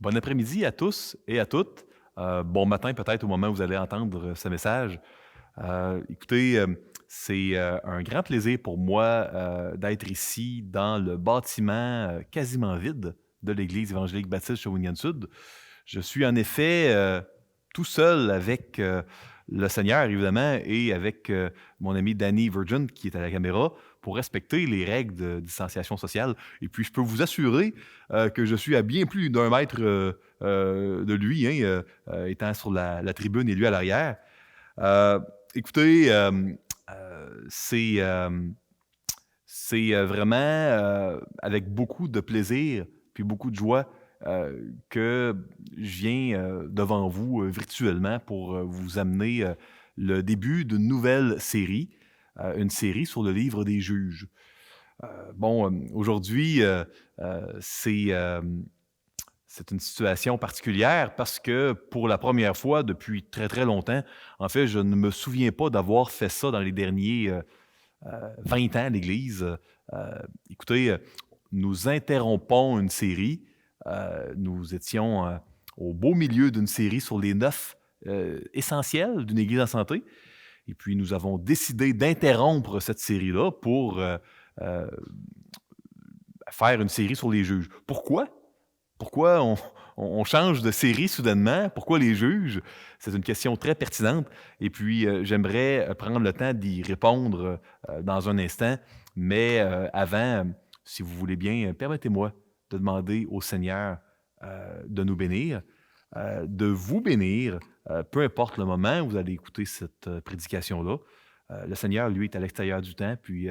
Bon après-midi à tous et à toutes. Bon matin peut-être au moment où vous allez entendre ce message. Écoutez, c'est un grand plaisir pour moi d'être ici dans le bâtiment quasiment vide de l'Église évangélique baptiste Shawinigan-Sud. Je suis en effet tout seul avec le Seigneur, évidemment, et avec mon ami Danny Virgin, qui est à la caméra, pour respecter les règles de distanciation sociale. Et puis, je peux vous assurer que je suis à bien plus d'un mètre de lui, hein, étant sur la tribune et lui à l'arrière. Euh, Écoutez, c'est vraiment avec beaucoup de plaisir puis beaucoup de joie que je viens devant vous virtuellement pour vous amener le début d'une nouvelle série, une série sur le livre des juges. Aujourd'hui, c'est une situation particulière parce que pour la première fois depuis très très longtemps, en fait, je ne me souviens pas d'avoir fait ça dans les derniers 20 ans à l'Église. Écoutez, nous interrompons une série. Nous étions au beau milieu d'une série sur les 9 essentiels d'une Église en santé. Et puis, nous avons décidé d'interrompre cette série-là pour euh, faire une série sur les juges. Pourquoi? Pourquoi on change de série soudainement? Pourquoi les juges? C'est une question très pertinente. Et puis, j'aimerais prendre le temps d'y répondre dans un instant. Mais avant, si vous voulez bien, permettez-moi de demander au Seigneur de nous bénir, de vous bénir, peu importe le moment où vous allez écouter cette prédication-là. Le Seigneur, lui, est à l'extérieur du temps, puis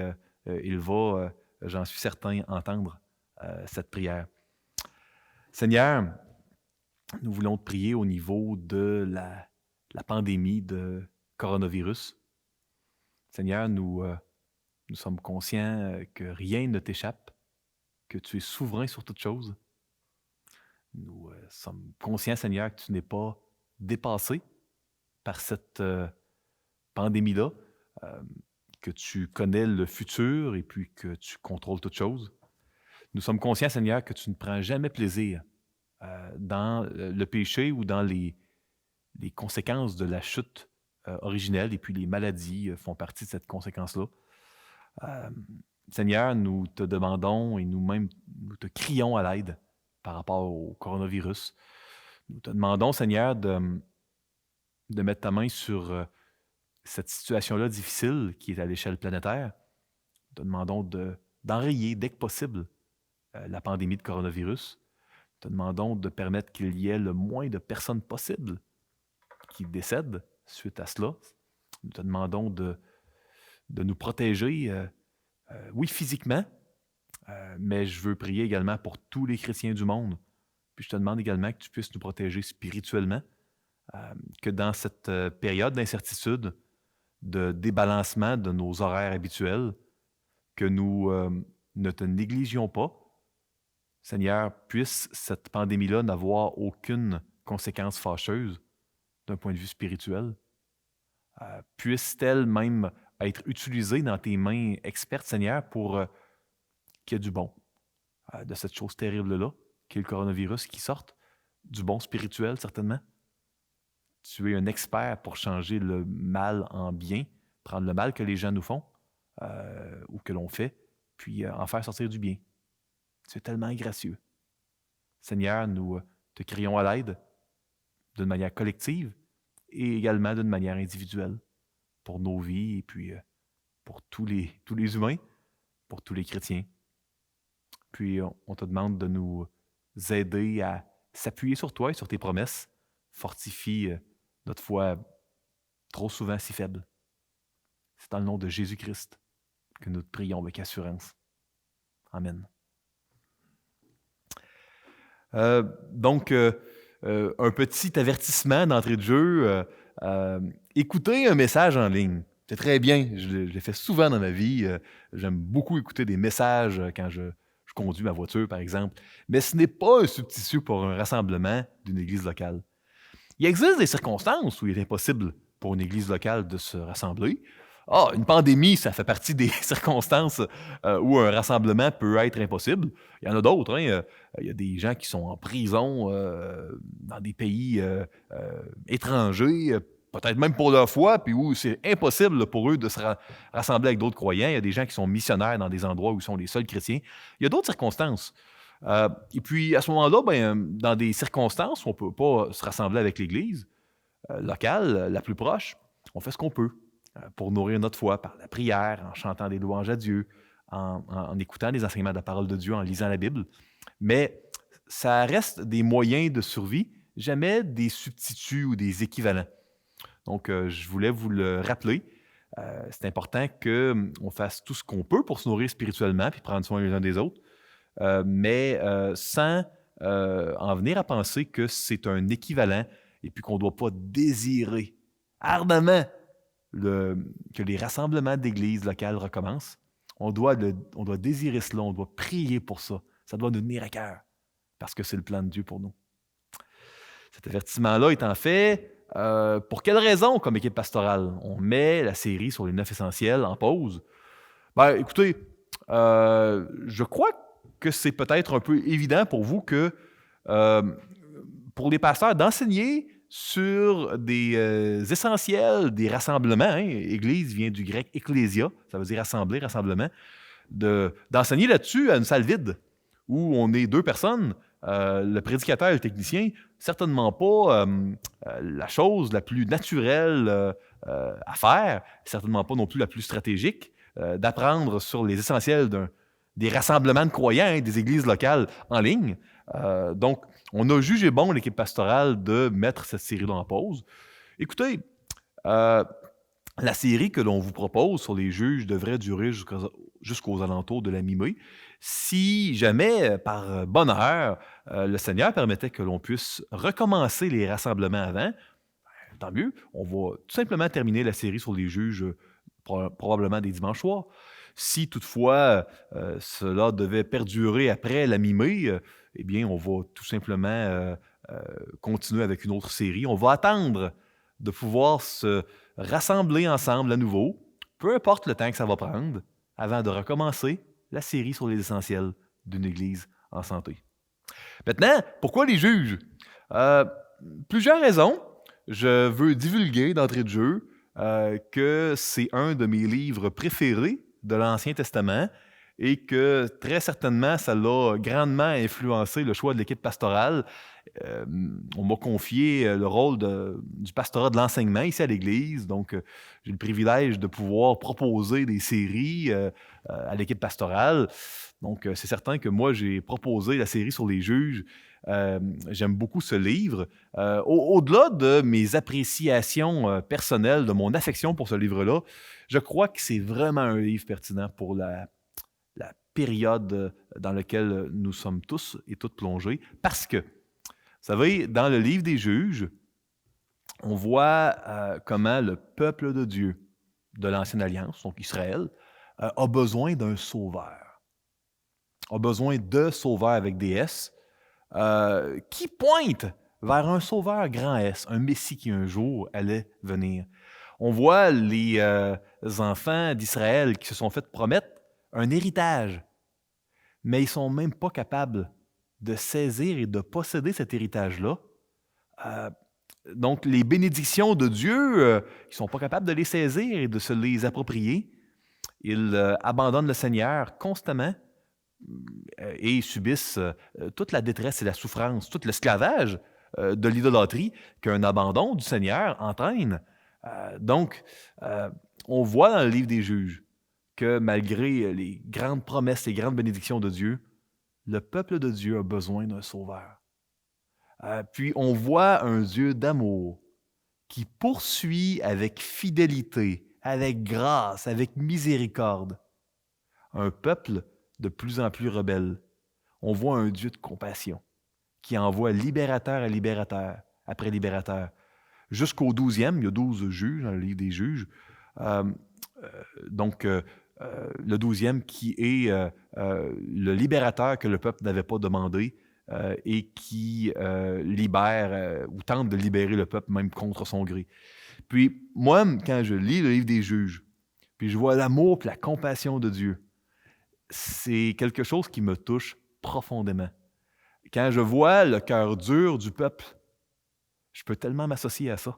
il va, j'en suis certain, entendre cette prière. Seigneur, nous voulons te prier au niveau de la pandémie de coronavirus. Seigneur, nous sommes conscients que rien ne t'échappe, que tu es souverain sur toutes choses. Nous sommes conscients, Seigneur, que tu n'es pas dépassé par cette pandémie-là, euh, que tu connais le futur et puis que tu contrôles toutes choses. Nous sommes conscients, Seigneur, que tu ne prends jamais plaisir dans le péché ou dans les conséquences de la chute originelle, et puis les maladies font partie de cette conséquence-là. Euh, Seigneur, nous te demandons et nous-mêmes, nous te crions à l'aide par rapport au coronavirus. Nous te demandons, Seigneur, de mettre ta main sur cette situation-là difficile qui est à l'échelle planétaire. Nous te demandons d'enrayer dès que possible la pandémie de coronavirus. Nous te demandons de permettre qu'il y ait le moins de personnes possible qui décèdent suite à cela. Nous te demandons de nous protéger, oui, physiquement, mais je veux prier également pour tous les chrétiens du monde. Puis je te demande également que tu puisses nous protéger spirituellement, que dans cette période d'incertitude, de débalancement de nos horaires habituels, que nous ne te négligions pas. Seigneur, puisse cette pandémie-là n'avoir aucune conséquence fâcheuse d'un point de vue spirituel. Puisse-t-elle même être utilisée dans tes mains expertes, Seigneur, pour qu'il y ait du bon de cette chose terrible-là, qui est le coronavirus, qui sorte, du bon spirituel, certainement. Tu es un expert pour changer le mal en bien, prendre le mal que les gens nous font ou que l'on fait, puis en faire sortir du bien. Tu es tellement gracieux. Seigneur, nous te crions à l'aide d'une manière collective et également d'une manière individuelle pour nos vies et puis pour tous les humains, pour tous les chrétiens. Puis on te demande de nous aider à s'appuyer sur toi et sur tes promesses. Fortifie notre foi trop souvent si faible. C'est dans le nom de Jésus-Christ que nous te prions avec assurance. Amen. Donc, un petit avertissement d'entrée de jeu. Écoutez un message en ligne. C'est très bien. Je l'ai fait souvent dans ma vie. J'aime beaucoup écouter des messages quand je conduis ma voiture, par exemple. Mais ce n'est pas un substitut pour un rassemblement d'une église locale. Il existe des circonstances où il est impossible pour une église locale de se rassembler. Ah, une pandémie, ça fait partie des circonstances, où un rassemblement peut être impossible. Il y en a d'autres, hein, il y a des gens qui sont en prison, dans des pays, étrangers, peut-être même pour leur foi, puis où c'est impossible là, pour eux de se rassembler avec d'autres croyants. Il y a des gens qui sont missionnaires dans des endroits où ils sont les seuls chrétiens. Il y a d'autres circonstances. Et puis à ce moment-là, ben, dans des circonstances où on ne peut pas se rassembler avec l'Église locale, la plus proche, on fait ce qu'on peut pour nourrir notre foi par la prière, en chantant des louanges à Dieu, en écoutant les enseignements de la parole de Dieu, en lisant la Bible. Mais ça reste des moyens de survie, jamais des substituts ou des équivalents. Donc, je voulais vous le rappeler. C'est important qu'on fasse tout ce qu'on peut pour se nourrir spirituellement puis prendre soin les uns des autres, mais sans en venir à penser que c'est un équivalent et puis qu'on ne doit pas désirer ardemment que les rassemblements d'églises locales recommencent. On doit désirer cela, on doit prier pour ça. Ça doit nous tenir à cœur parce que c'est le plan de Dieu pour nous. Cet avertissement-là étant fait, pour quelle raison, comme équipe pastorale, on met la série sur les 9 essentiels en pause? Ben, écoutez, je crois que c'est peut-être un peu évident pour vous que euh, pour les pasteurs d'enseigner sur des essentiels des rassemblements, hein, Église vient du grec ecclésia, ça veut dire assembler, rassemblement, d'enseigner là-dessus à une salle vide où on est deux personnes, le prédicateur et le technicien, certainement pas la chose la plus naturelle à faire, certainement pas non plus la plus stratégique, d'apprendre sur les essentiels des rassemblements de croyants, hein, des églises locales en ligne. Donc, on a jugé bon, l'équipe pastorale, de mettre cette série-là en pause. Écoutez, la série que l'on vous propose sur les juges devrait durer jusqu'aux alentours de la mi-mai. Si jamais, par bonheur, le Seigneur permettait que l'on puisse recommencer les rassemblements avant, tant mieux. On va tout simplement terminer la série sur les juges probablement des dimanches soirs. Si toutefois cela devait perdurer après la mi-mai, eh bien, on va tout simplement continuer avec une autre série. On va attendre de pouvoir se rassembler ensemble à nouveau, peu importe le temps que ça va prendre, avant de recommencer la série sur les essentiels d'une Église en santé. Maintenant, pourquoi les juges? Plusieurs raisons. Je veux divulguer d'entrée de jeu que c'est un de mes livres préférés de l'Ancien Testament et que très certainement, ça l'a grandement influencé le choix de l'équipe pastorale. On m'a confié le rôle du pastorat de l'enseignement ici à l'Église, donc j'ai le privilège de pouvoir proposer des séries à l'équipe pastorale. Donc, c'est certain que moi, j'ai proposé la série sur les juges. J'aime beaucoup ce livre. Au-delà de mes appréciations personnelles, de mon affection pour ce livre-là, je crois que c'est vraiment un livre pertinent pour la période dans laquelle nous sommes tous et toutes plongés. Parce que, vous savez, dans le livre des juges, on voit comment le peuple de Dieu de l'Ancienne Alliance, donc Israël, a besoin d'un sauveur. A besoin de sauveurs avec des S, qui pointe vers un sauveur grand S, un Messie qui un jour allait venir. On voit les enfants d'Israël qui se sont fait promettre un héritage, mais ils ne sont même pas capables de saisir et de posséder cet héritage-là. Donc, les bénédictions de Dieu, ils ne sont pas capables de les saisir et de se les approprier. Ils abandonnent le Seigneur constamment et subissent toute la détresse et la souffrance, tout l'esclavage de l'idolâtrie qu'un abandon du Seigneur entraîne. Donc, on voit dans le livre des juges que malgré les grandes promesses, les grandes bénédictions de Dieu, le peuple de Dieu a besoin d'un sauveur. Puis on voit un Dieu d'amour qui poursuit avec fidélité, avec grâce, avec miséricorde, un peuple de plus en plus rebelle. On voit un Dieu de compassion qui envoie libérateur à libérateur après libérateur. Jusqu'au 12e, il y a 12 juges dans le livre des juges. Le 12e qui est le libérateur que le peuple n'avait pas demandé et qui libère ou tente de libérer le peuple même contre son gré. Puis moi, quand je lis le livre des juges, puis je vois l'amour et la compassion de Dieu. C'est quelque chose qui me touche profondément. Quand je vois le cœur dur du peuple, je peux tellement m'associer à ça.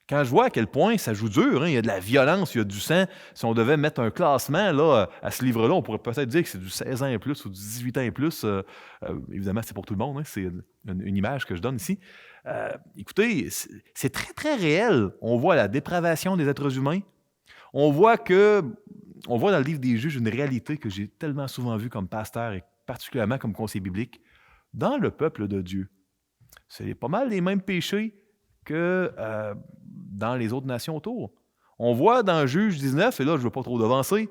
Quand je vois à quel point ça joue dur, hein, il y a de la violence, il y a du sang. Si on devait mettre un classement là, à ce livre-là, on pourrait peut-être dire que c'est du 16 ans et plus ou du 18 ans et plus. Évidemment, c'est pour tout le monde, hein, c'est une image que je donne ici. Écoutez, c'est très, très réel. On voit la dépravation des êtres humains. On voit dans le livre des Juges une réalité que j'ai tellement souvent vue comme pasteur et particulièrement comme conseiller biblique dans le peuple de Dieu. C'est pas mal les mêmes péchés que dans les autres nations autour. On voit dans Juge 19, et là je ne veux pas trop devancer,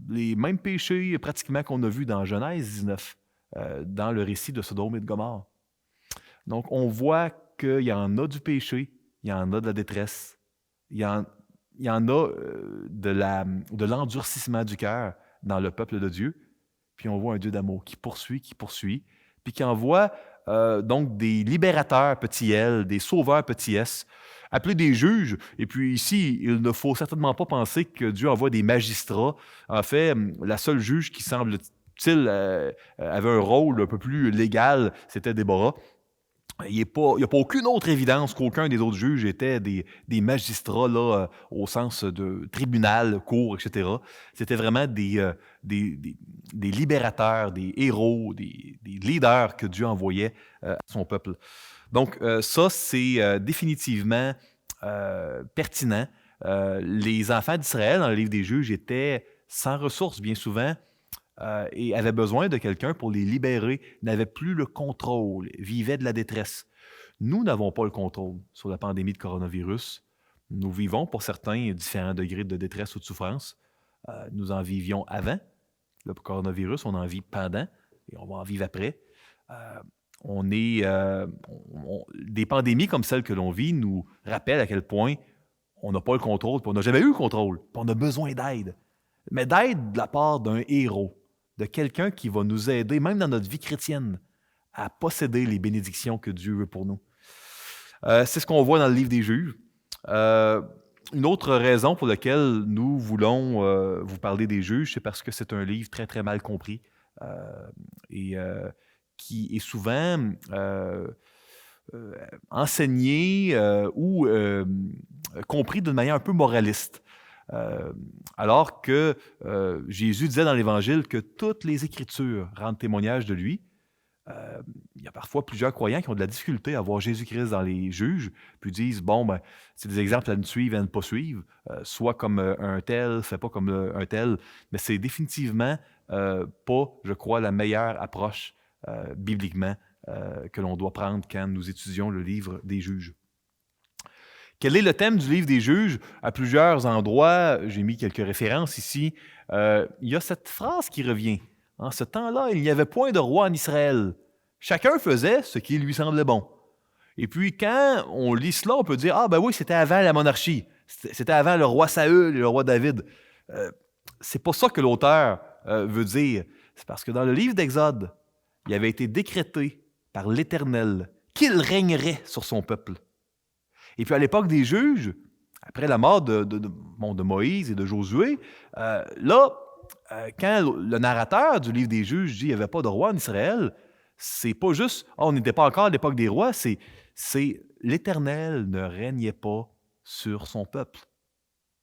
les mêmes péchés pratiquement qu'on a vus dans Genèse 19, dans le récit de Sodome et de Gomorrhe. Donc on voit qu'il y en a du péché, il y en a de la détresse, il y en a de l'endurcissement du cœur dans le peuple de Dieu, puis on voit un Dieu d'amour qui poursuit, puis qui envoie donc des libérateurs petit L, des sauveurs petit S, appelés des juges. Et puis ici, il ne faut certainement pas penser que Dieu envoie des magistrats. En fait, la seule juge qui semble-t-il avait un rôle un peu plus légal, c'était Déborah. Il n'y a pas aucune autre évidence qu'aucun des autres juges étaient des magistrats là, au sens de tribunal, cour, etc. C'était vraiment des libérateurs, des héros, des leaders que Dieu envoyait à son peuple. Donc ça, c'est définitivement pertinent. Les enfants d'Israël, dans le livre des Juges, étaient sans ressources bien souvent. Et avaient besoin de quelqu'un pour les libérer, n'avaient plus le contrôle, vivaient de la détresse. Nous n'avons pas le contrôle sur la pandémie de coronavirus. Nous vivons, pour certains, différents degrés de détresse ou de souffrance. Nous en vivions avant le coronavirus, on en vit pendant et on va en vivre après. Des pandémies comme celle que l'on vit nous rappellent à quel point on n'a pas le contrôle, puis on n'a jamais eu le contrôle, puis on a besoin d'aide. Mais d'aide de la part d'un héros, de quelqu'un qui va nous aider, même dans notre vie chrétienne, à posséder les bénédictions que Dieu veut pour nous. C'est ce qu'on voit dans le livre des Juges. Une autre raison pour laquelle nous voulons vous parler des Juges, c'est parce que c'est un livre très, très mal compris et qui est souvent enseigné ou compris d'une manière un peu moraliste. Alors que Jésus disait dans l'Évangile que toutes les Écritures rendent témoignage de lui. Il y a parfois plusieurs croyants qui ont de la difficulté à voir Jésus-Christ dans les Juges, puis disent, c'est des exemples à ne suivre et à ne pas suivre, soit comme un tel, fais pas comme un tel, mais c'est définitivement pas, je crois, la meilleure approche bibliquement que l'on doit prendre quand nous étudions le livre des Juges. Quel est le thème du livre des Juges? À plusieurs endroits, j'ai mis quelques références ici. Il y a cette phrase qui revient. En ce temps-là, il n'y avait point de roi en Israël. Chacun faisait ce qui lui semblait bon. Et puis, quand on lit cela, on peut dire, ah ben oui, c'était avant la monarchie. C'était avant le roi Saül et le roi David. C'est pas ça que l'auteur veut dire. C'est parce que dans le livre d'Exode, il avait été décrété par l'Éternel qu'il régnerait sur son peuple. Et puis à l'époque des juges, après la mort de Moïse et de Josué, quand le narrateur du livre des juges dit qu'il n'y avait pas de roi en Israël, c'est pas juste on n'était pas encore à l'époque des rois, c'est l'Éternel ne régnait pas sur son peuple.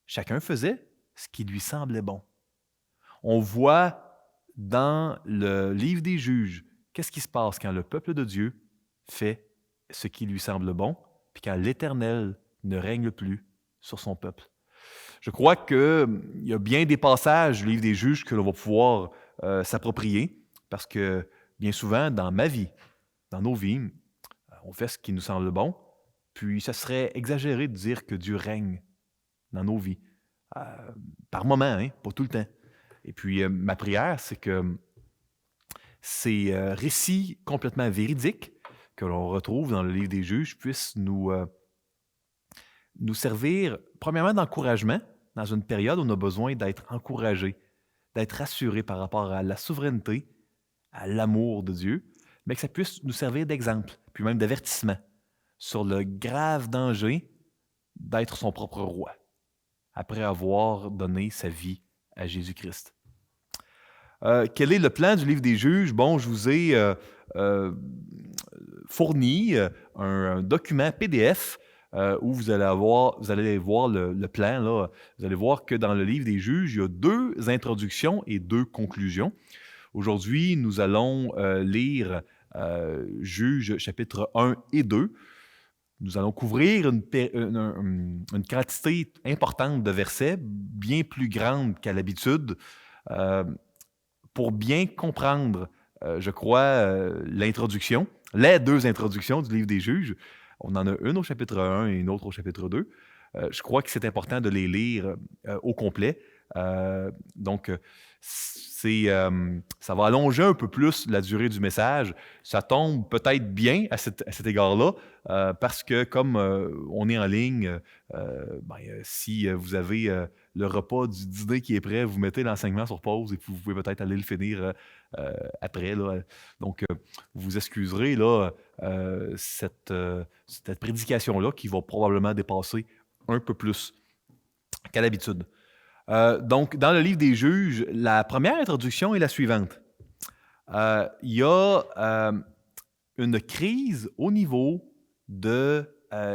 Chacun faisait ce qui lui semblait bon. On voit dans le livre des juges, qu'est-ce qui se passe quand le peuple de Dieu fait ce qui lui semble bon, puis quand l'Éternel ne règne plus sur son peuple. Je crois qu'il y a bien des passages du livre des Juges que l'on va pouvoir s'approprier, parce que bien souvent, dans ma vie, dans nos vies, on fait ce qui nous semble bon, puis ça serait exagéré de dire que Dieu règne dans nos vies, par moment, hein, pas tout le temps. Et puis ma prière, c'est que ces récits complètement véridiques que l'on retrouve dans le livre des Juges puissent nous servir, premièrement, d'encouragement dans une période où on a besoin d'être encouragé, d'être rassuré par rapport à la souveraineté, à l'amour de Dieu, mais que ça puisse nous servir d'exemple, puis même d'avertissement sur le grave danger d'être son propre roi. après avoir donné sa vie à Jésus-Christ. Quel est le plan du livre des juges? Bon, je vous ai euh, fourni un document PDF où vous allez voir le plan. Là. Vous allez voir que dans le livre des juges, il y a 2 introductions et 2 conclusions. Aujourd'hui, nous allons lire Juges chapitre 1 et 2. Nous allons couvrir une quantité importante de versets, bien plus grande qu'à l'habitude, euh, pour bien comprendre, je crois, l'introduction, les 2 introductions du livre des Juges. On en a une au chapitre 1 et une autre au chapitre 2. Je crois que c'est important de les lire au complet. Donc, ça va allonger un peu plus la durée du message. Ça tombe peut-être bien à cet égard-là, parce que comme on est en ligne, si vous avez le repas du dîner qui est prêt, vous mettez l'enseignement sur pause et puis vous pouvez peut-être aller le finir après. Là. Donc, vous excuserez là, cette prédication-là qui va probablement dépasser un peu plus qu'à l'habitude. Donc, dans le livre des Juges, la première introduction est la suivante. Il y a une crise au niveau de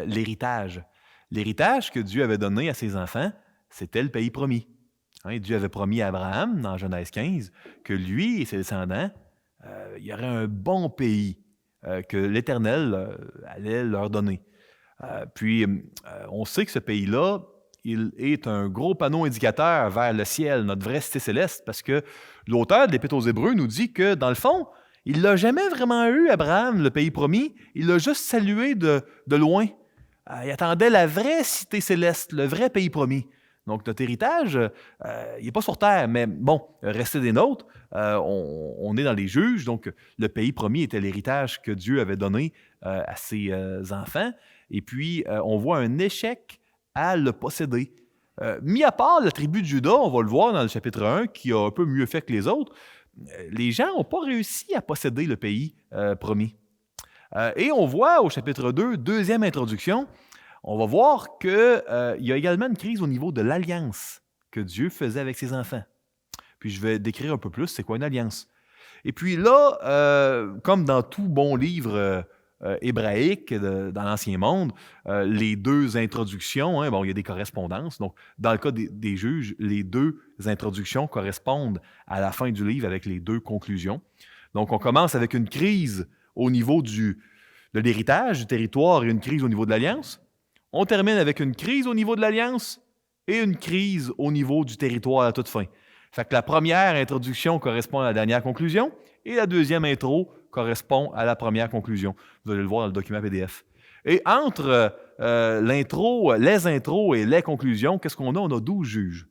l'héritage. L'héritage que Dieu avait donné à ses enfants, c'était le pays promis. Dieu avait promis à Abraham, dans Genèse 15, que lui et ses descendants, il y aurait un bon pays que l'Éternel allait leur donner. Puis, on sait que ce pays-là, il est un gros panneau indicateur vers le ciel, notre vraie cité céleste, parce que l'auteur de l'Épître aux Hébreux nous dit que, dans le fond, il ne l'a jamais vraiment eu, Abraham, le pays promis. Il l'a juste salué de loin. Il attendait la vraie cité céleste, le vrai pays promis. Donc, notre héritage, il n'est pas sur terre, mais bon, restez des nôtres. On est dans les juges, donc le pays promis était l'héritage que Dieu avait donné à ses enfants. Et puis, on voit un échec à le posséder. Mis à part la tribu de Juda, on va le voir dans le chapitre 1, qui a un peu mieux fait que les autres, les gens n'ont pas réussi à posséder le pays promis. Et on voit au chapitre 2, deuxième introduction, on va voir qu'il y a également une crise au niveau de l'alliance que Dieu faisait avec ses enfants. Puis je vais décrire un peu plus c'est quoi une alliance. Et puis là, comme dans tout bon livre hébraïque dans l'Ancien Monde, les 2 introductions, il y a des correspondances. Donc, dans le cas des juges, les 2 introductions correspondent à la fin du livre avec les 2 conclusions. Donc, on commence avec une crise au niveau de l'héritage, du territoire et une crise au niveau de l'alliance. On termine avec une crise au niveau de l'alliance et une crise au niveau du territoire à toute fin. Fait que la première introduction correspond à la dernière conclusion et la deuxième intro correspond à la première conclusion. Vous allez le voir dans le document PDF. Et entre l'intro, les intros et les conclusions, qu'est-ce qu'on a? On a 12 juges.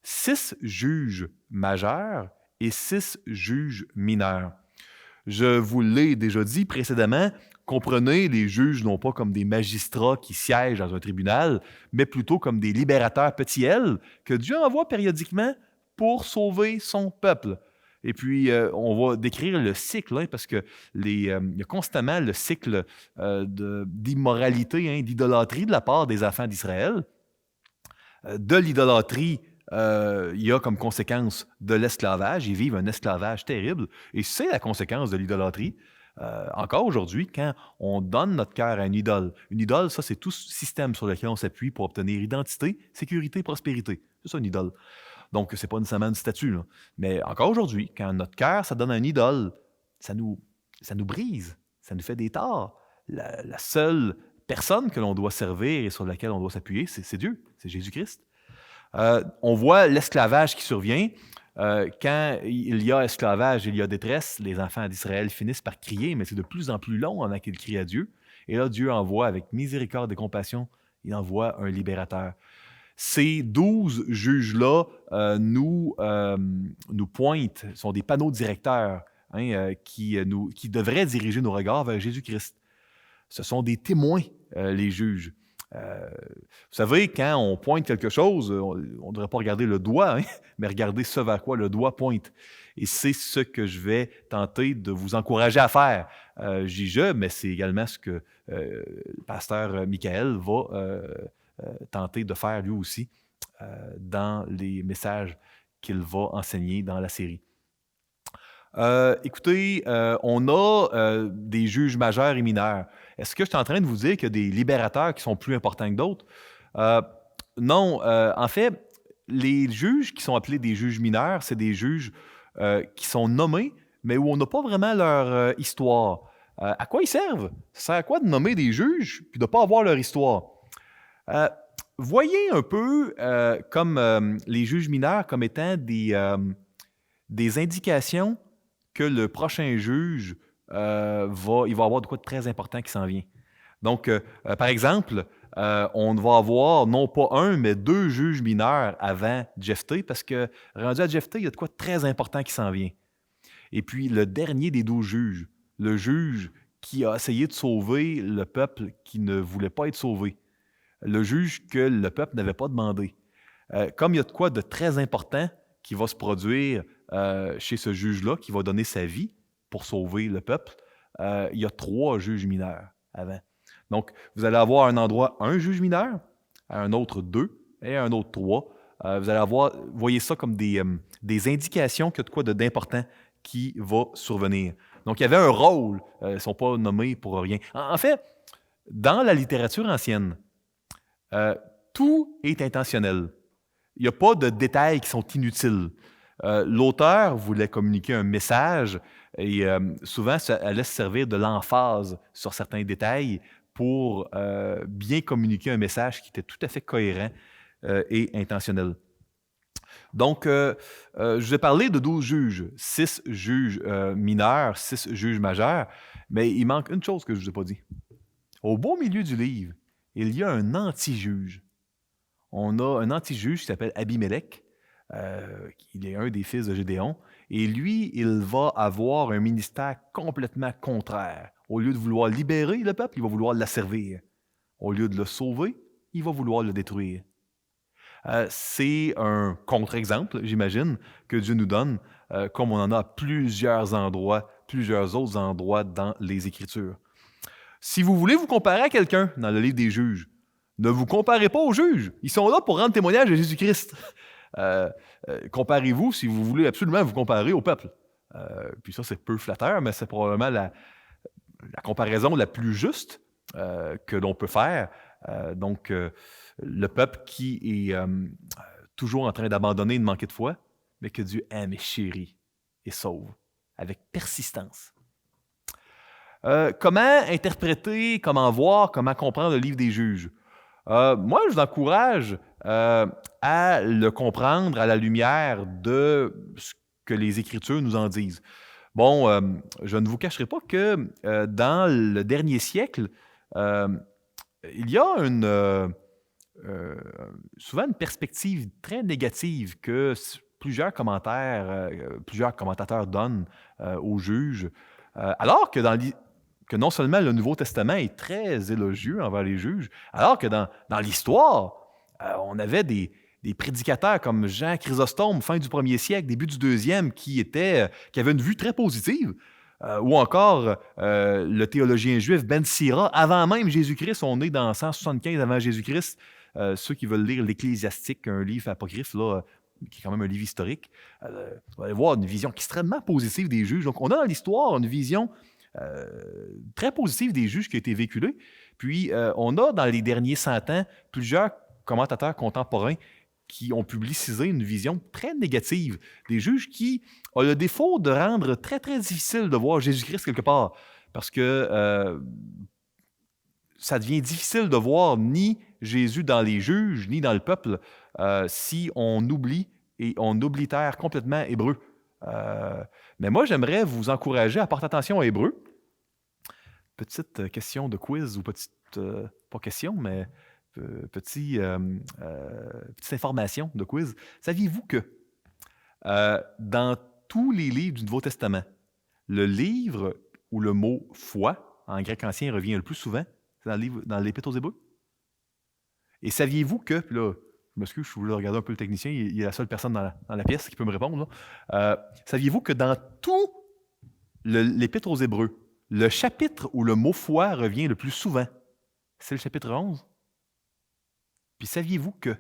6 juges majeurs et 6 juges mineurs. Je vous l'ai déjà dit précédemment, comprenez les juges non pas comme des magistrats qui siègent dans un tribunal, mais plutôt comme des libérateurs petits L que Dieu envoie périodiquement pour sauver son peuple. Et puis, on va décrire le cycle, parce que il y a constamment le cycle d'immoralité, d'idolâtrie de la part des enfants d'Israël. De l'idolâtrie, il y a comme conséquence de l'esclavage. Ils vivent un esclavage terrible. Et c'est la conséquence de l'idolâtrie. Encore aujourd'hui, quand on donne notre cœur à une idole, ça, c'est tout système sur lequel on s'appuie pour obtenir identité, sécurité, prospérité. C'est ça, une idole. Donc, ce n'est pas nécessairement une statue. Là. Mais encore aujourd'hui, quand notre cœur, ça donne à une idole, ça nous brise, ça nous fait des torts. La seule personne que l'on doit servir et sur laquelle on doit s'appuyer, c'est Dieu, c'est Jésus-Christ. On voit l'esclavage qui survient. Quand il y a esclavage, il y a détresse, les enfants d'Israël finissent par crier, mais c'est de plus en plus long avant qu'ils crient à Dieu. Et là, Dieu envoie, avec miséricorde et compassion, il envoie un libérateur. Ces 12 juges-là nous pointent, sont des panneaux directeurs qui devraient diriger nos regards vers Jésus-Christ. Ce sont des témoins, les juges. Vous savez, quand on pointe quelque chose, on ne devrait pas regarder le doigt, mais regarder ce vers quoi le doigt pointe. Et c'est ce que je vais tenter de vous encourager à faire. Mais c'est également ce que le pasteur Michael va tenter de faire lui aussi dans les messages qu'il va enseigner dans la série. Écoutez, on a des juges majeurs et mineurs. Est-ce que je suis en train de vous dire qu'il y a des libérateurs qui sont plus importants que d'autres? Euh, non, en fait, les juges qui sont appelés des juges mineurs, c'est des juges qui sont nommés, mais où on n'a pas vraiment leur histoire. À quoi ils servent? Ça sert à quoi de nommer des juges puis de ne pas avoir leur histoire? Euh, Voyez un peu comme les juges mineurs comme étant des indications que le prochain juge il va avoir de quoi de très important qui s'en vient. Donc, par exemple, on va avoir non pas un, mais deux juges mineurs avant Jephthé, parce que rendu à Jephthé, il y a de quoi de très important qui s'en vient. Et puis, le dernier des 12 juges, le juge qui a essayé de sauver le peuple qui ne voulait pas être sauvé, le juge que le peuple n'avait pas demandé. Comme il y a de quoi de très important qui va se produire chez ce juge-là, qui va donner sa vie pour sauver le peuple, il y a 3 juges mineurs avant. Donc, vous allez avoir à un endroit un juge mineur, à un autre 2 et à un autre 3. Vous allez avoir, voyez ça comme des indications qu'il y a de quoi d'important qui va survenir. Donc, il y avait un rôle. Ils ne sont pas nommés pour rien. En fait, dans la littérature ancienne, euh, tout est intentionnel. Il n'y a pas de détails qui sont inutiles. L'auteur voulait communiquer un message et souvent, ça allait se servir de l'emphase sur certains détails pour bien communiquer un message qui était tout à fait cohérent et intentionnel. Donc, je vous ai parlé de 12 juges, 6 juges mineurs, 6 juges majeurs, mais il manque une chose que je ne vous ai pas dit. Au beau milieu du livre, il y a un anti-juge. On a un anti-juge qui s'appelle Abimelech. Il est un des fils de Gédéon. Et lui, il va avoir un ministère complètement contraire. Au lieu de vouloir libérer le peuple, il va vouloir l'asservir. Au lieu de le sauver, il va vouloir le détruire. C'est un contre-exemple, j'imagine, que Dieu nous donne, comme on en a à plusieurs endroits, plusieurs autres endroits dans les Écritures. Si vous voulez vous comparer à quelqu'un dans le livre des juges, ne vous comparez pas aux juges. Ils sont là pour rendre témoignage de Jésus-Christ. Comparez-vous si vous voulez absolument vous comparer au peuple. Puis ça, c'est peu flatteur, mais c'est probablement la comparaison la plus juste que l'on peut faire. Donc, le peuple qui est toujours en train d'abandonner et de manquer de foi, mais que Dieu aime et chérit et sauve avec persistance. Comment interpréter, comment voir, comment comprendre le livre des juges? Moi, je vous encourage à le comprendre à la lumière de ce que les Écritures nous en disent. Bon, je ne vous cacherai pas que dans le dernier siècle, il y a souvent une perspective très négative que plusieurs commentateurs donnent aux juges, alors que que non seulement le Nouveau Testament est très élogieux envers les juges, alors que dans l'histoire, on avait des prédicateurs comme Jean Chrysostome, fin du 1er siècle, début du 2e, qui avaient une vue très positive, ou encore le théologien juif Ben Sira, avant même Jésus-Christ, on est dans 175 avant Jésus-Christ. Ceux qui veulent lire l'Ecclésiastique, un livre apocryphe, là, qui est quand même un livre historique, vous allez voir une vision extrêmement positive des juges. Donc, on a dans l'histoire une vision très positive des juges qui a été véhiculée. Puis, on a dans les derniers 100 ans plusieurs commentateurs contemporains qui ont publicisé une vision très négative des juges qui ont le défaut de rendre très, très difficile de voir Jésus-Christ quelque part. Parce que ça devient difficile de voir ni Jésus dans les juges, ni dans le peuple, si on oublie et on oblitère complètement Hébreu. Mais moi, j'aimerais vous encourager à porter attention à Hébreu. Petite question de quiz, ou petite, pas question, mais petite information de quiz. Saviez-vous que dans tous les livres du Nouveau Testament, le livre où le mot « foi » en grec ancien revient le plus souvent, c'est dans l'Épître aux Hébreux? Et saviez-vous que, puis là, je m'excuse, je voulais regarder un peu le technicien, il est la seule personne dans la pièce qui peut me répondre, là. Saviez-vous que dans tout l'Épître aux Hébreux, le chapitre où le mot « foi » revient le plus souvent, c'est le chapitre 11? Puis saviez-vous que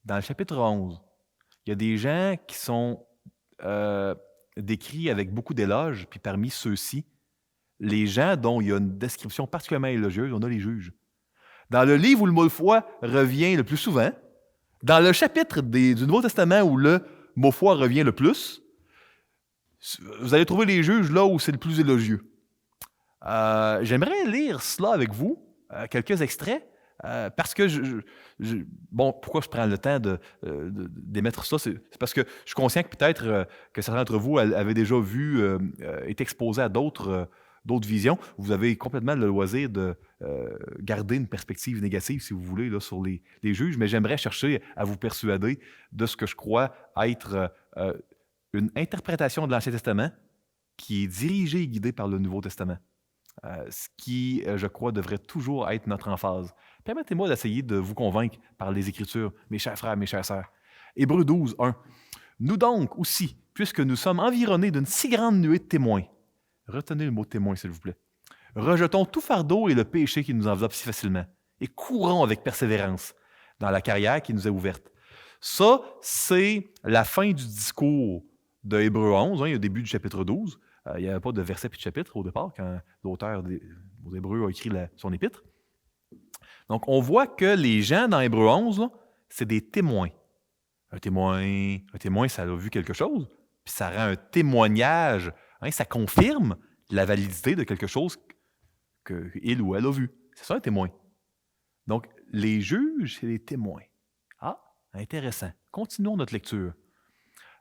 Dans le chapitre 11, il y a des gens qui sont décrits avec beaucoup d'éloges, puis parmi ceux-ci, les gens dont il y a une description particulièrement élogieuse, on a les juges. Dans le livre où le mot foi revient le plus souvent, dans le chapitre du Nouveau Testament où le mot foi revient le plus, vous allez trouver les juges là où c'est le plus élogieux. J'aimerais lire cela avec vous, quelques extraits, parce que bon, pourquoi je prends le temps d'émettre ça, c'est parce que je suis conscient que peut-être que certains d'entre vous avaient déjà vu, été exposés à d'autres visions. Vous avez complètement le loisir de garder une perspective négative, si vous voulez, là, sur les juges, mais j'aimerais chercher à vous persuader de ce que je crois être une interprétation de l'Ancien Testament qui est dirigée et guidée par le Nouveau Testament. Ce qui, je crois, devrait toujours être notre emphase. Permettez-moi d'essayer de vous convaincre par les Écritures, mes chers frères, mes chères sœurs. Hébreux 12, 1. Nous donc aussi, puisque nous sommes environnés d'une si grande nuée de témoins, retenez le mot témoin, s'il vous plaît, rejetons tout fardeau et le péché qui nous enveloppe si facilement, et courons avec persévérance dans la carrière qui nous est ouverte. Ça, c'est la fin du discours de Hébreux 11, au début du chapitre 12. Il n'y avait pas de verset puis de chapitre au départ quand l'auteur aux Hébreux a écrit son épître. Donc, on voit que les gens dans Hébreux 11, là, c'est des témoins. Un témoin, ça a vu quelque chose, puis ça rend un témoignage, ça confirme la validité de quelque chose qu'il ou elle a vu. C'est ça un témoin. Donc, les juges, c'est les témoins. Ah, intéressant. Continuons notre lecture.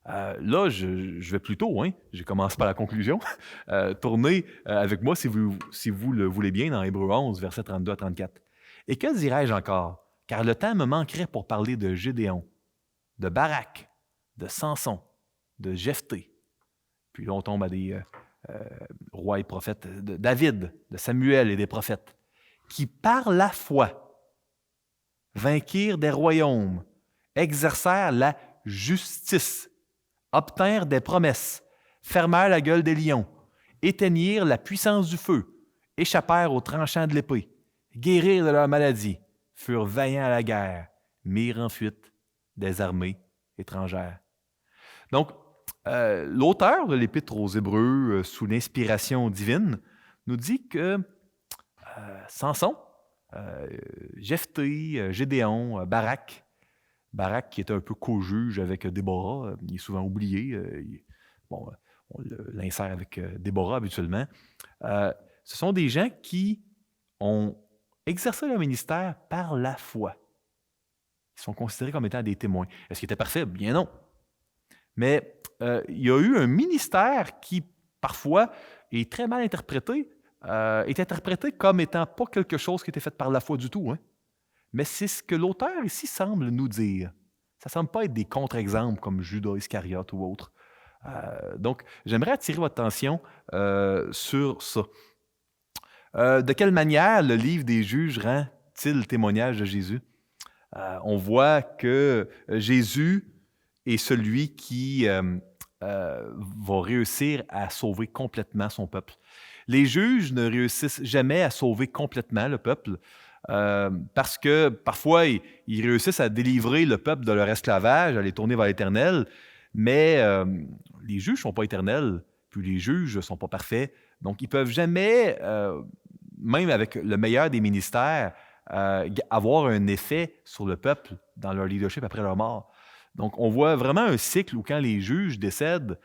Là, je vais plutôt, je commence par la conclusion, tournez avec moi, si vous le voulez bien, dans Hébreux 11, versets 32 à 34. Et que dirais-je encore? Car le temps me manquerait pour parler de Gédéon, de Barak, de Samson, de Jephthé. Puis là, on tombe à des rois et prophètes, de David, de Samuel et des prophètes, qui par la foi vainquirent des royaumes, exercèrent la justice, obtinrent des promesses, fermèrent la gueule des lions, éteignirent la puissance du feu, échappèrent aux tranchants de l'épée, guérirent de leur maladie, furent vaillants à la guerre, mirent en fuite des armées étrangères. Donc, l'auteur de l'Épître aux Hébreux, sous l'inspiration divine, nous dit que Samson, Jephthé, Gédéon, Barak qui était un peu co-juge avec Déborah, il est souvent oublié, on l'insère avec Déborah habituellement. Ce sont des gens qui ont exercé leur ministère par la foi. Ils sont considérés comme étant des témoins. Est-ce qu'ils étaient parfaits? Bien non. Mais il y a eu un ministère qui, parfois, est très mal interprété, est interprété comme étant pas quelque chose qui était fait par la foi du tout. Mais c'est ce que l'auteur ici semble nous dire. Ça ne semble pas être des contre-exemples comme Judas Iscariote ou autre. Donc, j'aimerais attirer votre attention sur ça. De quelle manière le livre des Juges rend-il témoignage de Jésus? On voit que Jésus est celui qui va réussir à sauver complètement son peuple. Les juges ne réussissent jamais à sauver complètement le peuple parce que parfois, ils réussissent à délivrer le peuple de leur esclavage, à les tourner vers l'Éternel, mais les juges ne sont pas éternels, puis les juges ne sont pas parfaits. Donc, ils ne peuvent jamais, même avec le meilleur des ministères, avoir un effet sur le peuple dans leur leadership après leur mort. Donc, on voit vraiment un cycle où quand les juges décèdent,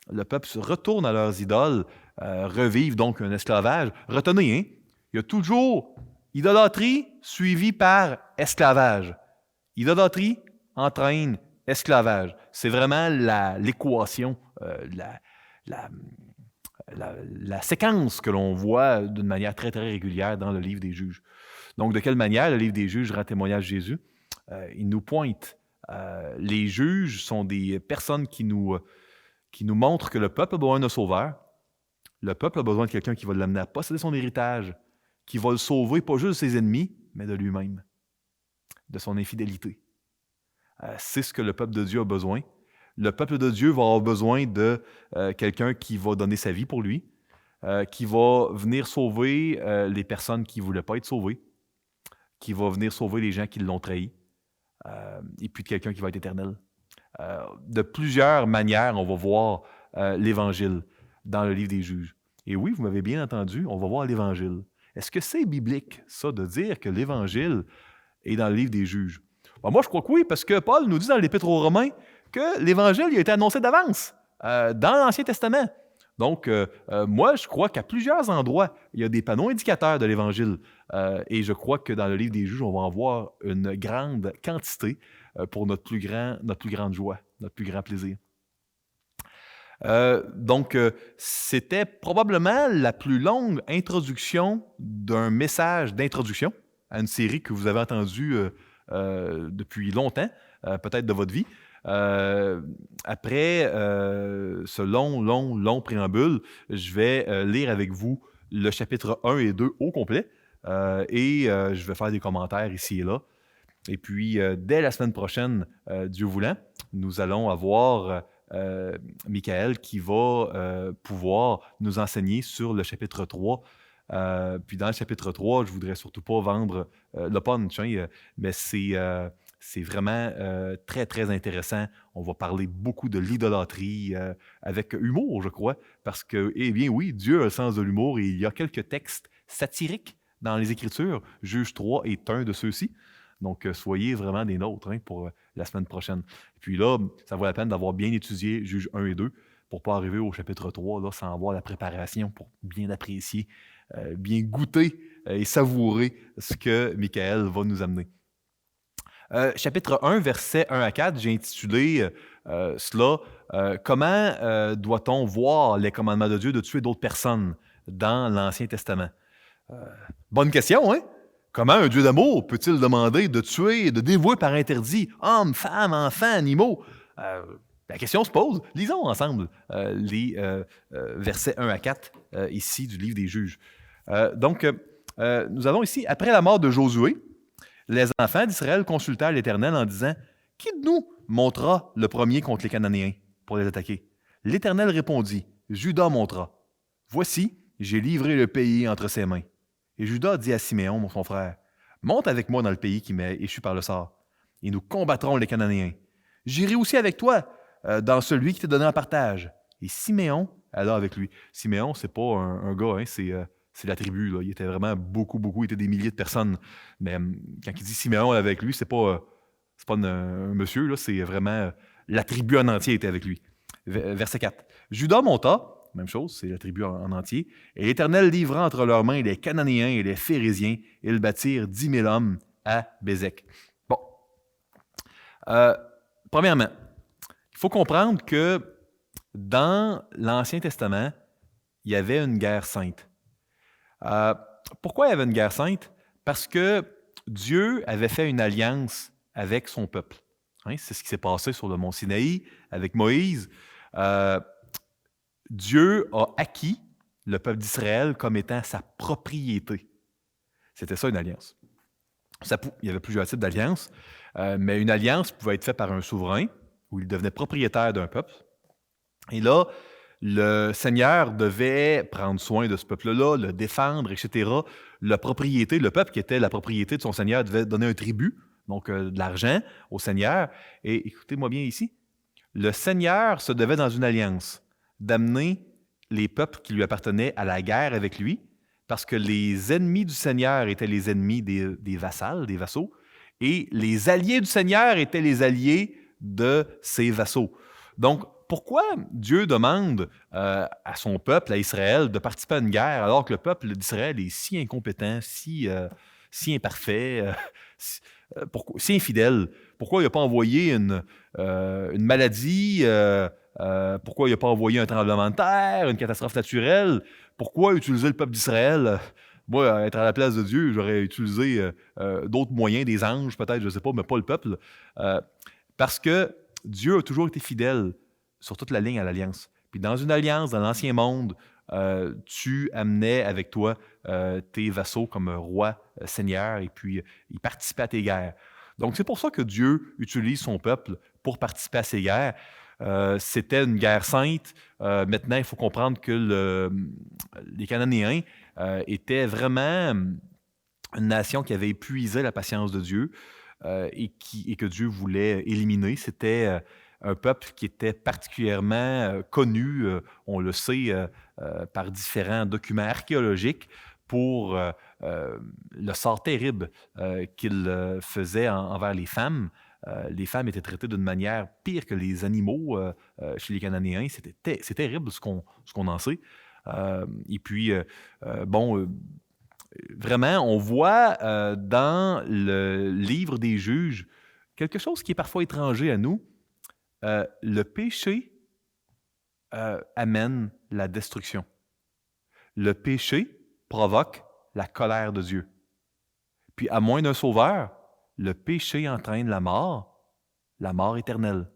le peuple se retourne à leurs idoles, revive donc un esclavage. Retenez, il y a toujours idolâtrie suivie par esclavage. Idolâtrie entraîne esclavage. C'est vraiment l'équation, la séquence que l'on voit d'une manière très, très régulière dans le livre des Juges. Donc, de quelle manière le livre des Juges rend témoignage de Jésus? Il nous pointe. Les juges sont des personnes qui nous montrent que le peuple a besoin d'un sauveur. Le peuple a besoin de quelqu'un qui va l'amener à posséder son héritage, qui va le sauver, pas juste de ses ennemis, mais de lui-même, de son infidélité. C'est ce que le peuple de Dieu a besoin. Le peuple de Dieu va avoir besoin de quelqu'un qui va donner sa vie pour lui, qui va venir sauver les personnes qui ne voulaient pas être sauvées, qui va venir sauver les gens qui l'ont trahi. et puis de quelqu'un qui va être éternel. De plusieurs manières, on va voir l'Évangile dans le livre des Juges. Et oui, vous m'avez bien entendu, on va voir l'Évangile. Est-ce que c'est biblique, ça, de dire que l'Évangile est dans le livre des Juges? Ben, moi, je crois que oui, parce que Paul nous dit dans l'Épître aux Romains que l'Évangile il a été annoncé d'avance dans l'Ancien Testament. Donc, moi, je crois qu'à plusieurs endroits, il y a des panneaux indicateurs de l'Évangile. Et je crois que dans le livre des Juges, on va en voir une grande quantité pour notre plus grande joie, notre plus grand plaisir. Donc, c'était probablement la plus longue introduction d'un message d'introduction à une série que vous avez entendue depuis longtemps, peut-être de votre vie. Après ce long préambule, je vais lire avec vous le chapitre 1 et 2 au complet et je vais faire des commentaires ici et là. Et puis, dès la semaine prochaine, Dieu voulant, nous allons avoir Michael qui va pouvoir nous enseigner sur le chapitre 3. Puis dans le chapitre 3, je ne voudrais surtout pas vendre le punch, mais c'est vraiment très, très intéressant. On va parler beaucoup de l'idolâtrie avec humour, je crois, parce que, eh bien oui, Dieu a le sens de l'humour et il y a quelques textes satiriques dans les Écritures. Juge 3 est un de ceux-ci. Donc, soyez vraiment des nôtres pour la semaine prochaine. Et puis là, ça vaut la peine d'avoir bien étudié Juge 1 et 2 pour ne pas arriver au chapitre 3 là, sans avoir la préparation pour bien apprécier, bien goûter et savourer ce que Michael va nous amener. Chapitre 1, versets 1 à 4, j'ai intitulé cela « Comment doit-on voir les commandements de Dieu de tuer d'autres personnes dans l'Ancien Testament? » Bonne question, hein? Comment un Dieu d'amour peut-il demander de tuer et de dévouer par interdit hommes, femmes, enfants, animaux? La question se pose. Lisons ensemble les versets 1 à 4 ici du livre des Juges. Donc, nous avons ici, après la mort de Josué, les enfants d'Israël consultèrent l'Éternel en disant « Qui de nous montera le premier contre les Cananéens pour les attaquer? » L'Éternel répondit « Juda montera. Voici, j'ai livré le pays entre ses mains. » Et Juda dit à Siméon, son frère, « Monte avec moi dans le pays qui m'est échu par le sort, et nous combattrons les Cananéens. J'irai aussi avec toi dans celui qui t'est donné en partage. » Et Siméon alla avec lui. Siméon, c'est pas un gars, c'est la tribu. Là. Il était vraiment beaucoup, il était des milliers de personnes. Mais quand il dit Siméon avec lui, c'est pas un monsieur, là, c'est vraiment la tribu en entier était avec lui. Verset 4. Juda monta. Même chose, c'est la tribu en entier. Et l'Éternel livra entre leurs mains les Cananéens et les Phérésiens. Et ils bâtirent 10 000 hommes à Bézek. Bon. Premièrement, il faut comprendre que dans l'Ancien Testament, il y avait une guerre sainte. Pourquoi il y avait une guerre sainte? Parce que Dieu avait fait une alliance avec son peuple. C'est ce qui s'est passé sur le mont Sinaï avec Moïse. Dieu a acquis le peuple d'Israël comme étant sa propriété. C'était ça une alliance. Il y avait plusieurs types d'alliances, mais une alliance pouvait être faite par un souverain, où il devenait propriétaire d'un peuple. Et là, le Seigneur devait prendre soin de ce peuple-là, le défendre, etc. Le peuple qui était la propriété de son Seigneur devait donner un tribut, donc de l'argent au Seigneur. Et écoutez-moi bien ici, le Seigneur se devait dans une alliance d'amener les peuples qui lui appartenaient à la guerre avec lui, parce que les ennemis du Seigneur étaient les ennemis des vassals, des vassaux, et les alliés du Seigneur étaient les alliés de ses vassaux. Donc, pourquoi Dieu demande à son peuple, à Israël, de participer à une guerre alors que le peuple d'Israël est si incompétent, si imparfait, si infidèle? Pourquoi il n'a pas envoyé une maladie? Pourquoi il n'a pas envoyé un tremblement de terre, une catastrophe naturelle? Pourquoi utiliser le peuple d'Israël? Moi, être à la place de Dieu, j'aurais utilisé d'autres moyens, des anges peut-être, je ne sais pas, mais pas le peuple. Parce que Dieu a toujours été fidèle sur toute la ligne à l'alliance. Puis dans une alliance, dans l'Ancien Monde, tu amenais avec toi tes vassaux comme roi, seigneur, et puis ils participaient à tes guerres. Donc c'est pour ça que Dieu utilise son peuple pour participer à ces guerres. C'était une guerre sainte. Maintenant, il faut comprendre que les Cananéens étaient vraiment une nation qui avait épuisé la patience de Dieu. et que Dieu voulait éliminer. C'était un peuple qui était particulièrement connu, on le sait, par différents documents archéologiques pour le sort terrible qu'il faisait envers les femmes. Les femmes étaient traitées d'une manière pire que les animaux chez les Cananéens. C'est terrible ce qu'on en sait. Et puis, bon, vraiment, on voit dans le livre des Juges quelque chose qui est parfois étranger à nous. Le péché amène la destruction. Le péché provoque la colère de Dieu. Puis, à moins d'un sauveur, le péché entraîne la mort éternelle.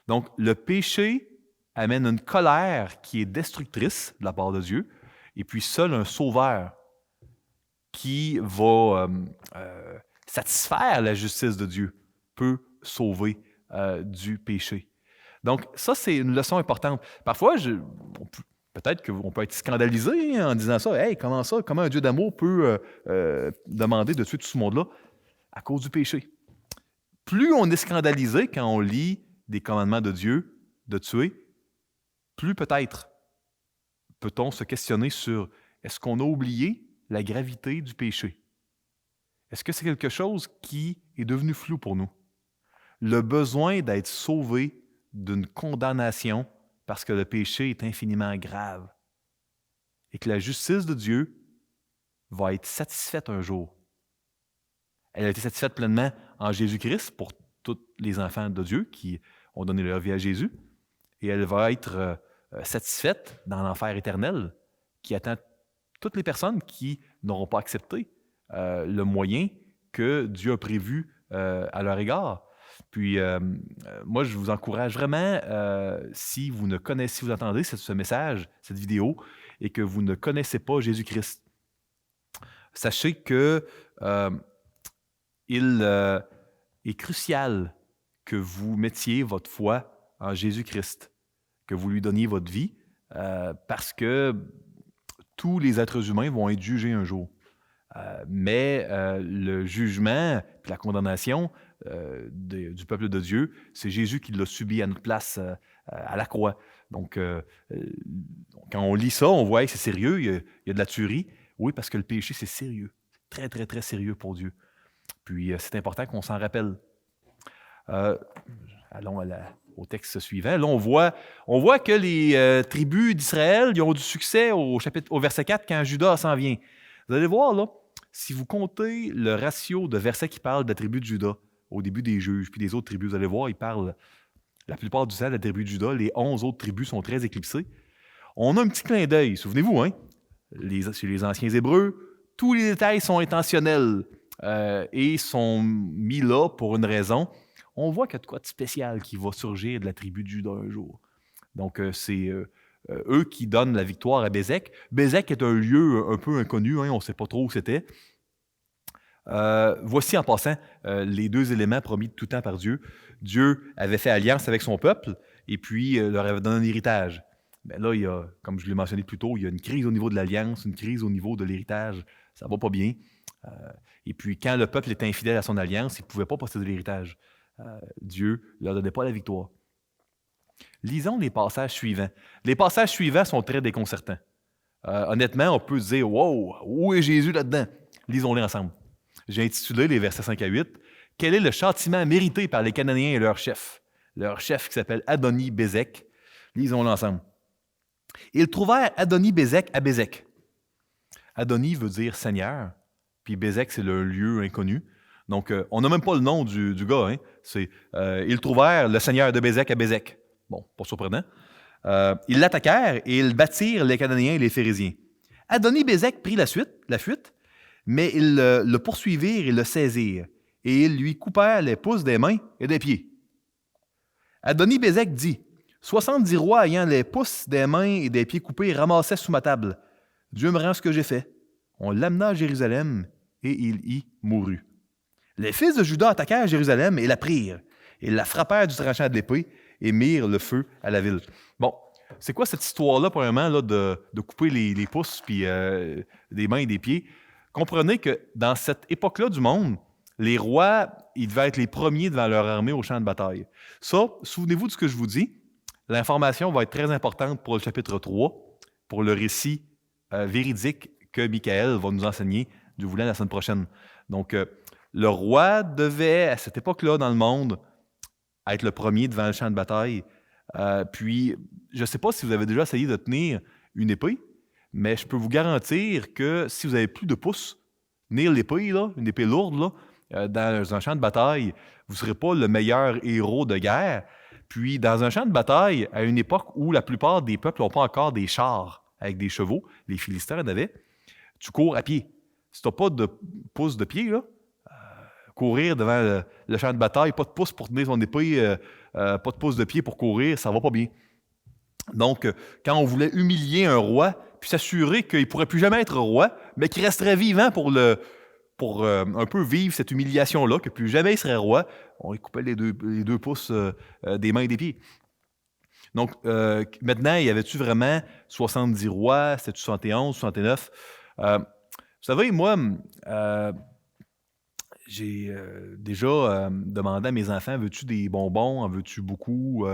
Donc, le péché amène une colère qui est destructrice de la part de Dieu, et puis seul un sauveur qui va satisfaire la justice de Dieu peut sauver du péché. Donc, ça, c'est une leçon importante. Parfois, peut-être qu'on peut être scandalisé en disant ça. « Hey, comment ça? Comment un Dieu d'amour peut demander de tuer tout ce monde-là? » À cause du péché. Plus on est scandalisé quand on lit des commandements de Dieu de tuer, plus peut-être peut-on se questionner sur est-ce qu'on a oublié la gravité du péché? Est-ce que c'est quelque chose qui est devenu flou pour nous? Le besoin d'être sauvé d'une condamnation parce que le péché est infiniment grave et que la justice de Dieu va être satisfaite un jour. Elle a été satisfaite pleinement en Jésus-Christ pour tous les enfants de Dieu qui ont donné leur vie à Jésus. Et elle va être satisfaite dans l'enfer éternel qui attend toutes les personnes qui n'auront pas accepté le moyen que Dieu a prévu à leur égard. Puis, moi, je vous encourage vraiment, si vous entendez ce message, cette vidéo, et que vous ne connaissez pas Jésus-Christ, sachez que il est crucial que vous mettiez votre foi en Jésus-Christ, que vous lui donniez votre vie, parce que tous les êtres humains vont être jugés un jour. Mais le jugement et la condamnation du peuple de Dieu, c'est Jésus qui l'a subi à notre place à la croix. Donc, quand on lit ça, on voit que c'est sérieux, il y a de la tuerie. Oui, parce que le péché, c'est sérieux. C'est très, très, très sérieux pour Dieu. Puis, c'est important qu'on s'en rappelle. Allons au texte suivant. Là, on voit que les tribus d'Israël ils ont du succès au verset 4 quand Judas s'en vient. Vous allez voir, là, si vous comptez le ratio de versets qui parlent de la tribu de Juda au début des Juges, puis des autres tribus, vous allez voir, ils parlent la plupart du temps de la tribu de Juda. Les 11 autres tribus sont très éclipsées. On a un petit clin d'œil, souvenez-vous, hein? Chez les anciens Hébreux, tous les détails sont intentionnels et sont mis là pour une raison. On voit qu'il y a de quoi de spécial qui va surgir de la tribu de Juda un jour. Donc, c'est eux qui donnent la victoire à Bézek. Bézek est un lieu un peu inconnu, hein, on ne sait pas trop où c'était. Voici en passant les deux éléments promis de tout temps par Dieu. Dieu avait fait alliance avec son peuple et puis leur avait donné un héritage. Mais là, il y a, comme je l'ai mentionné plus tôt, il y a une crise au niveau de l'alliance, une crise au niveau de l'héritage. Ça ne va pas bien. Et puis, quand le peuple était infidèle à son alliance, il ne pouvait pas posséder l'héritage. Dieu ne leur donnait pas la victoire. Lisons les passages suivants. Les passages suivants sont très déconcertants. Honnêtement, on peut se dire « Wow, où est Jésus là-dedans? » Lisons-les ensemble. J'ai intitulé les versets 5 à 8 « Quel est le châtiment mérité par les Cananéens et leur chef? » Leur chef qui s'appelle Adoni-Bézek. Lisons-le ensemble. Ils trouvèrent Adoni-Bézek à Bézek. Adoni veut dire Seigneur, puis Bézek, c'est le lieu inconnu. Donc, on n'a même pas le nom du gars. Hein. Ils trouvèrent le Seigneur de Bézek à Bézek. Bon, pas surprenant. Ils l'attaquèrent et ils battirent les Cananéens et les Phérésiens. Adoni-Bézek prit la fuite, mais ils le poursuivirent et le saisirent, et ils lui coupèrent les pouces des mains et des pieds. Adoni-Bézek dit, 70 rois ayant les pouces des mains et des pieds coupés ramassaient sous ma table. Dieu me rend ce que j'ai fait. On l'amena à Jérusalem, et il y mourut. Les fils de Juda attaquèrent Jérusalem et la prirent. Ils la frappèrent du tranchant de l'épée et mirent le feu à la ville. Bon, c'est quoi cette histoire-là, premièrement, là, de couper les pouces puis des mains et des pieds? Comprenez que dans cette époque-là du monde, Les rois, ils devaient être les premiers devant leur armée au champ de bataille. Ça, souvenez-vous de ce que je vous dis. L'information va être très importante pour le chapitre 3, pour le récit véridique que Michael va nous enseigner, Dieu voulant, la semaine prochaine. Donc, le roi devait, à cette époque-là dans le monde, être le premier devant le champ de bataille. Puis, je ne sais pas si vous avez déjà essayé de tenir une épée, mais je peux vous garantir que si vous avez plus de pouces, tenir l'épée, là, une épée lourde, là, dans un champ de bataille, vous ne serez pas le meilleur héros de guerre. Puis, dans un champ de bataille, à une époque où la plupart des peuples n'ont pas encore des chars avec des chevaux, les Philistins en avaient, tu cours à pied. Si tu n'as pas de pouce de pied, là, courir devant le champ de bataille, pas de pouce pour tenir son épée, pas de pouce de pied pour courir, ça va pas bien. Donc, quand on voulait humilier un roi, puis s'assurer qu'il ne pourrait plus jamais être roi, mais qu'il resterait vivant pour un peu vivre cette humiliation-là, que plus jamais il serait roi, on lui coupait les deux pouces des mains et des pieds. Donc, maintenant, y avait-tu vraiment 70 rois? C'était-tu 71, 69? Vous savez, moi, j'ai déjà demandé à mes enfants, veux-tu des bonbons? En veux-tu beaucoup?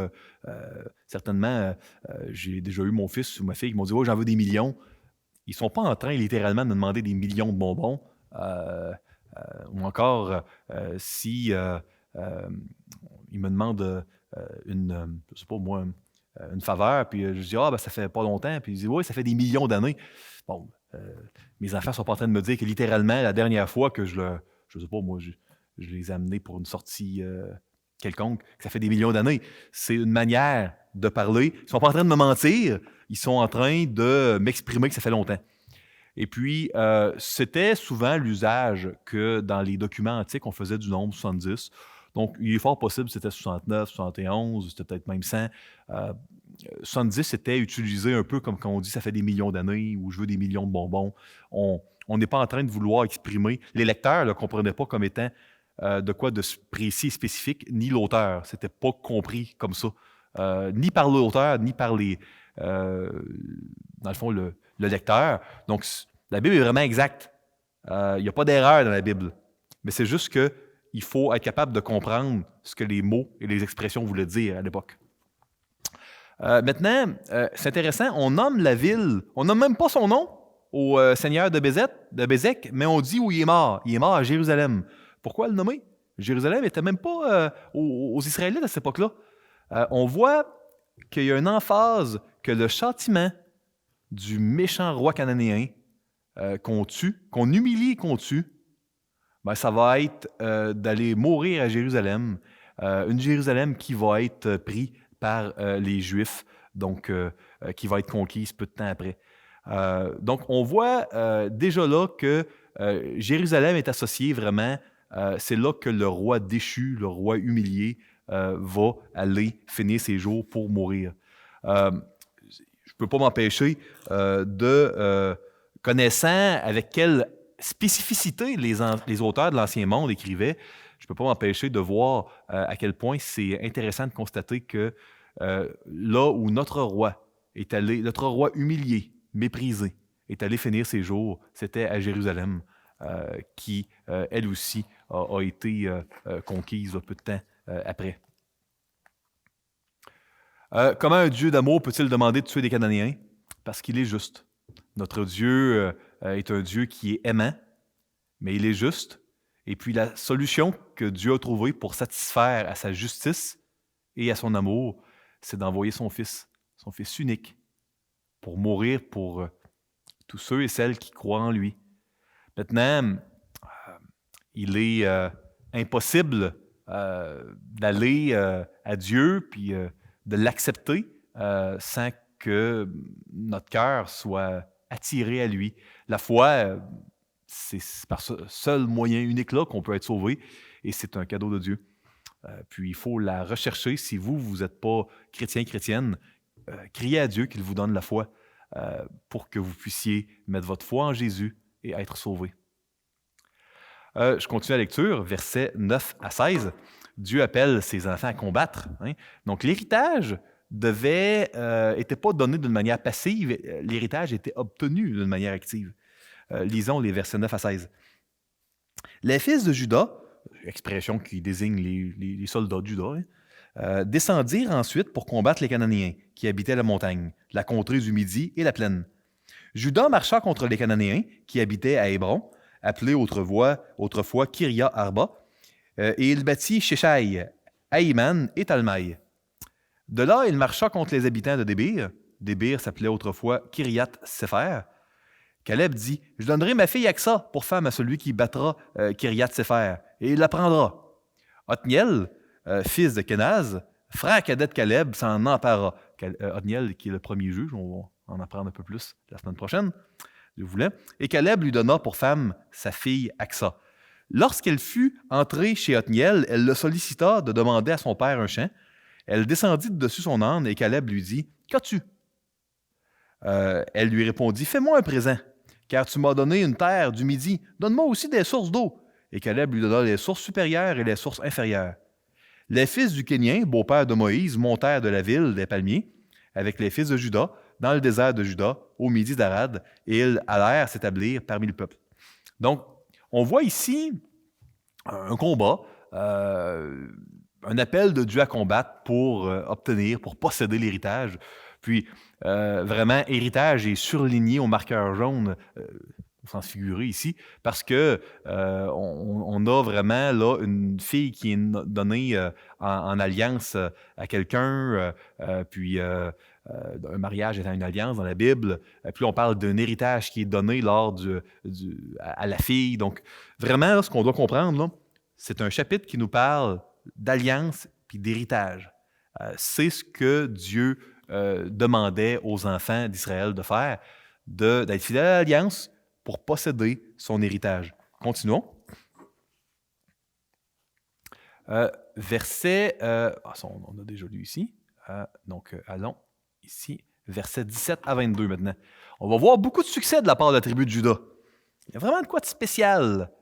Certainement, j'ai déjà eu mon fils ou ma fille qui m'ont dit, oh, j'en veux des millions. Ils ne sont pas en train littéralement de me demander des millions de bonbons. Ou encore, si ils me demandent je sais pas moi, une faveur, puis je dis, ah, ben, ça fait pas longtemps. Puis ils disent, oui, ça fait des millions d'années. Bon, mes enfants ne sont pas en train de me dire que littéralement, la dernière fois que je sais pas, moi, je les ai amenés pour une sortie quelconque, que ça fait des millions d'années. C'est une manière de parler. Ils ne sont pas en train de me mentir, ils sont en train de m'exprimer que ça fait longtemps. Et puis, c'était souvent l'usage que dans les documents antiques, on faisait du nombre 70. Donc, il est fort possible que c'était 69, 71, c'était peut-être même 100. 70, c'était utilisé un peu comme quand on dit « ça fait des millions d'années » ou « je veux des millions de bonbons ». On n'est pas en train de vouloir exprimer. Les lecteurs ne comprenaient pas comme étant de quoi de précis et spécifique, ni l'auteur. C'était pas compris comme ça. Ni par l'auteur, ni par dans le fond, le lecteur. Donc, la Bible est vraiment exacte. Il n'y a pas d'erreur dans la Bible. Mais c'est juste qu'il faut être capable de comprendre ce que les mots et les expressions voulaient dire à l'époque. Maintenant, c'est intéressant, on nomme la ville, on nomme même pas son nom au seigneur de Bézek, mais on dit où il est mort. Il est mort à Jérusalem. Pourquoi le nommer? Jérusalem n'était même pas aux Israélites à cette époque-là. On voit qu'il y a une emphase que le châtiment du méchant roi cananéen qu'on tue, qu'on humilie et qu'on tue, ben, ça va être d'aller mourir à Jérusalem, une Jérusalem qui va être prise par les Juifs, donc qui va être conquise peu de temps après. Donc, on voit déjà là que Jérusalem est associé vraiment, c'est là que le roi déchu, le roi humilié, va aller finir ses jours pour mourir. Je ne peux pas m'empêcher connaissant avec quelle spécificité les auteurs de l'Ancien Monde écrivaient, je ne peux pas m'empêcher de voir à quel point c'est intéressant de constater que là où notre roi est allé, notre roi humilié, méprisé, est allé finir ses jours, c'était à Jérusalem, qui, elle aussi, a été conquise peu de temps après. Comment un Dieu d'amour peut-il demander de tuer des Cananéens? Parce qu'il est juste. Notre Dieu est un Dieu qui est aimant, mais il est juste. Et puis la solution que Dieu a trouvée pour satisfaire à sa justice et à son amour, c'est d'envoyer son Fils unique, pour mourir pour tous ceux et celles qui croient en lui. Maintenant, il est impossible d'aller à Dieu puis de l'accepter sans que notre cœur soit attiré à lui. La foi, c'est par ce seul moyen unique-là qu'on peut être sauvé, et c'est un cadeau de Dieu. Puis il faut la rechercher. Si vous n'êtes pas chrétien, chrétienne, criez à Dieu qu'il vous donne la foi pour que vous puissiez mettre votre foi en Jésus et être sauvé. Je continue la lecture, versets 9 à 16. Dieu appelle ses enfants à combattre. Hein? Donc l'héritage n'était pas donné d'une manière passive, l'héritage était obtenu d'une manière active. Lisons les versets 9 à 16. Les fils de Juda expression qui désigne les soldats de Juda, hein, descendirent ensuite pour combattre les Cananéens qui habitaient la montagne, la contrée du Midi et la plaine. Juda marcha contre les Cananéens qui habitaient à Hébron, appelé autrefois Kiria Arba, et il bâtit Sheshai, Aïman et Talmaï. De là, il marcha contre les habitants de Débir. Débir s'appelait autrefois Kiriat Sepher. Caleb dit, « Je donnerai ma fille Aksa pour femme à celui qui battra Kiriat Sepher, et il la prendra. » Othniel, fils de Kenaz, frère cadet de Caleb, s'en empara. Othniel, qui est le premier juge, on va en apprendre un peu plus la semaine prochaine, je voulais. Et Caleb lui donna pour femme sa fille Aksa. Lorsqu'elle fut entrée chez Othniel, elle le sollicita de demander à son père un champ. Elle descendit de dessus son âne et Caleb lui dit, « Qu'as-tu? » Elle lui répondit, « Fais-moi un présent, car tu m'as donné une terre du Midi. Donne-moi aussi des sources d'eau. » Et Caleb lui donna les sources supérieures et les sources inférieures. Les fils du Kénien, beau-père de Moïse, montèrent de la ville des palmiers avec les fils de Juda dans le désert de Juda, au midi d'Arad, et ils allèrent s'établir parmi le peuple. Donc, on voit ici un combat, un appel de Dieu à combattre pour obtenir, pour posséder l'héritage. Puis, vraiment, héritage est surligné au marqueur jaune, au sens figuré ici, parce que on a vraiment là une fille qui est donnée en alliance à quelqu'un, puis un mariage étant une alliance dans la Bible, puis on parle d'un héritage qui est donné lors à la fille. Donc, vraiment, là, ce qu'on doit comprendre, là, c'est un chapitre qui nous parle d'alliance puis d'héritage. C'est ce que Dieu demandait aux enfants d'Israël de faire, d'être fidèles à l'alliance pour posséder son héritage. Continuons. Verset, on a déjà lu ici, donc allons ici, versets 17 à 22 maintenant. On va voir beaucoup de succès de la part de la tribu de Juda. Il y a vraiment de quoi de spécial,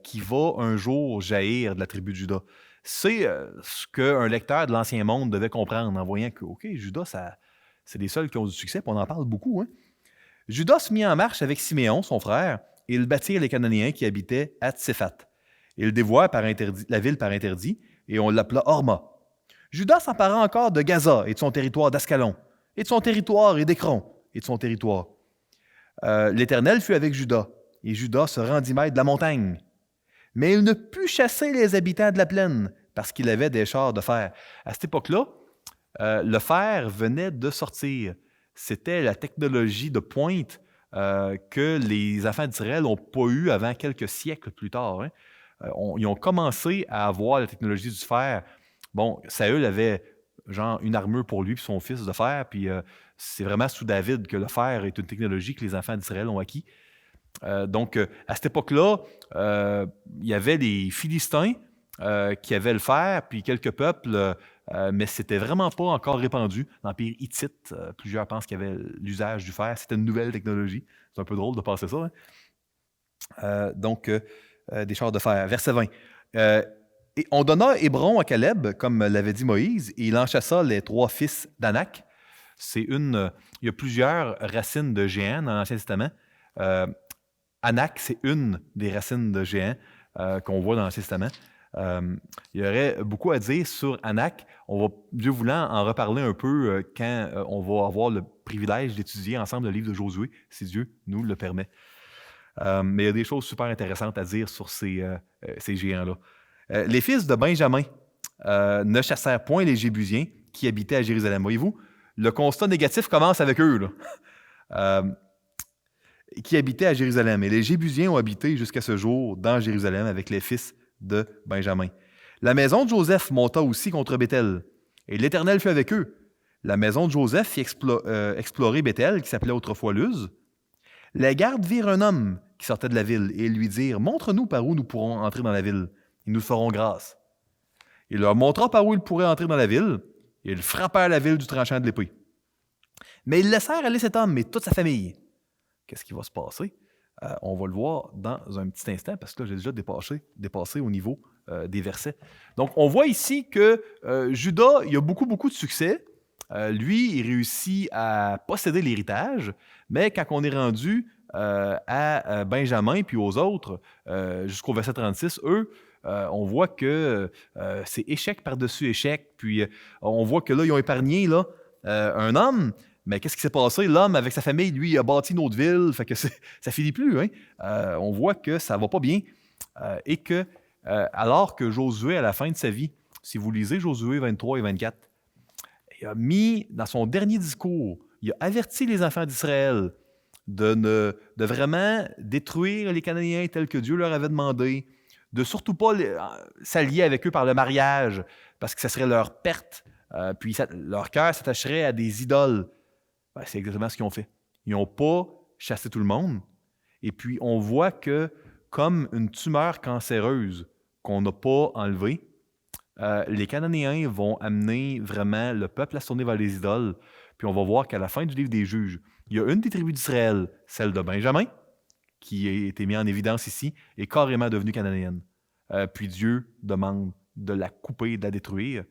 qui va un jour jaillir de la tribu de Juda. C'est ce qu'un lecteur de l'Ancien Monde devait comprendre en voyant que, OK, Juda, c'est les seuls qui ont du succès, puis on en parle beaucoup. Hein? Juda se mit en marche avec Siméon, son frère, et ils battirent les Cananéens qui habitaient à Tséphat. Ils dévouèrent la ville par interdit, et on l'appela Horma. Juda s'empara encore de Gaza et de son territoire d'Ascalon, et de son territoire et d'Écron, et de son territoire. L'Éternel fut avec Juda, et Juda se rendit maître de la montagne. Mais il ne put chasser les habitants de la plaine, parce qu'il avait des chars de fer. À cette époque-là, le fer venait de sortir. C'était la technologie de pointe que les enfants d'Israël n'ont pas eue avant quelques siècles plus tard. Hein. Ils ont commencé à avoir la technologie du fer. Bon, Saül avait genre une armure pour lui et son fils de fer, puis c'est vraiment sous David que le fer est une technologie que les enfants d'Israël ont acquis. Donc, à cette époque-là, il y avait les Philistins qui avaient le fer, puis quelques peuples, mais c'était vraiment pas encore répandu. L'Empire hittite, plusieurs pensent qu'il y avait l'usage du fer. C'était une nouvelle technologie. C'est un peu drôle de penser ça. Hein? Donc, des chars de fer. Verset 20. Et on donna Hébron à Caleb, comme l'avait dit Moïse, et il en chassa les 3 fils d'Anak. Il y a plusieurs racines de géants dans l'Ancien Testament. Anak, c'est une des racines de géants qu'on voit dans l'Ancien Testament. Il y aurait beaucoup à dire sur Anak. On va, Dieu voulant, en reparler un peu quand on va avoir le privilège d'étudier ensemble le livre de Josué, si Dieu nous le permet. Mais il y a des choses super intéressantes à dire sur ces géants-là. Les fils de Benjamin ne chassèrent point les Jébusiens qui habitaient à Jérusalem. Voyez-vous, le constat négatif commence avec eux, là. Qui habitaient à Jérusalem. Et les Jébusiens ont habité jusqu'à ce jour dans Jérusalem avec les fils de Benjamin. La maison de Joseph monta aussi contre Béthel, et l'Éternel fut avec eux. La maison de Joseph fit explorer Béthel, qui s'appelait autrefois Luz. Les gardes virent un homme qui sortait de la ville, et ils lui dirent, « Montre-nous par où nous pourrons entrer dans la ville, et nous ferons grâce. » Il leur montra par où ils pourraient entrer dans la ville, et ils frappèrent la ville du tranchant de l'épée. Mais ils laissèrent aller cet homme et toute sa famille. Qu'est-ce qui va se passer? On va le voir dans un petit instant, parce que là, j'ai déjà dépassé au niveau des versets. Donc, on voit ici que Juda, il a beaucoup de succès. Lui, il réussit à posséder l'héritage, mais quand on est rendu à Benjamin puis aux autres, jusqu'au verset 36, eux, on voit que c'est échec par-dessus échec. Puis on voit que là, ils ont épargné là, un homme. Mais qu'est-ce qui s'est passé? L'homme, avec sa famille, lui, il a bâti une autre ville. Fait que ça finit plus. Hein? On voit que ça va pas bien. Et que, alors que Josué, à la fin de sa vie, si vous lisez Josué 23 et 24, il a mis dans son dernier discours, il a averti les enfants d'Israël de vraiment détruire les Cananéens tels que Dieu leur avait demandé, de surtout pas s'allier avec eux par le mariage, parce que ça serait leur perte, puis leur cœur s'attacherait à des idoles. Ben, c'est exactement ce qu'ils ont fait. Ils n'ont pas chassé tout le monde, et puis on voit que, comme une tumeur cancéreuse qu'on n'a pas enlevée, les Cananéens vont amener vraiment le peuple à se tourner vers les idoles. Puis on va voir qu'à la fin du livre des Juges, il y a une des tribus d'Israël, celle de Benjamin, qui a été mise en évidence ici, est carrément devenue cananéenne. Puis Dieu demande de la couper et de la détruire,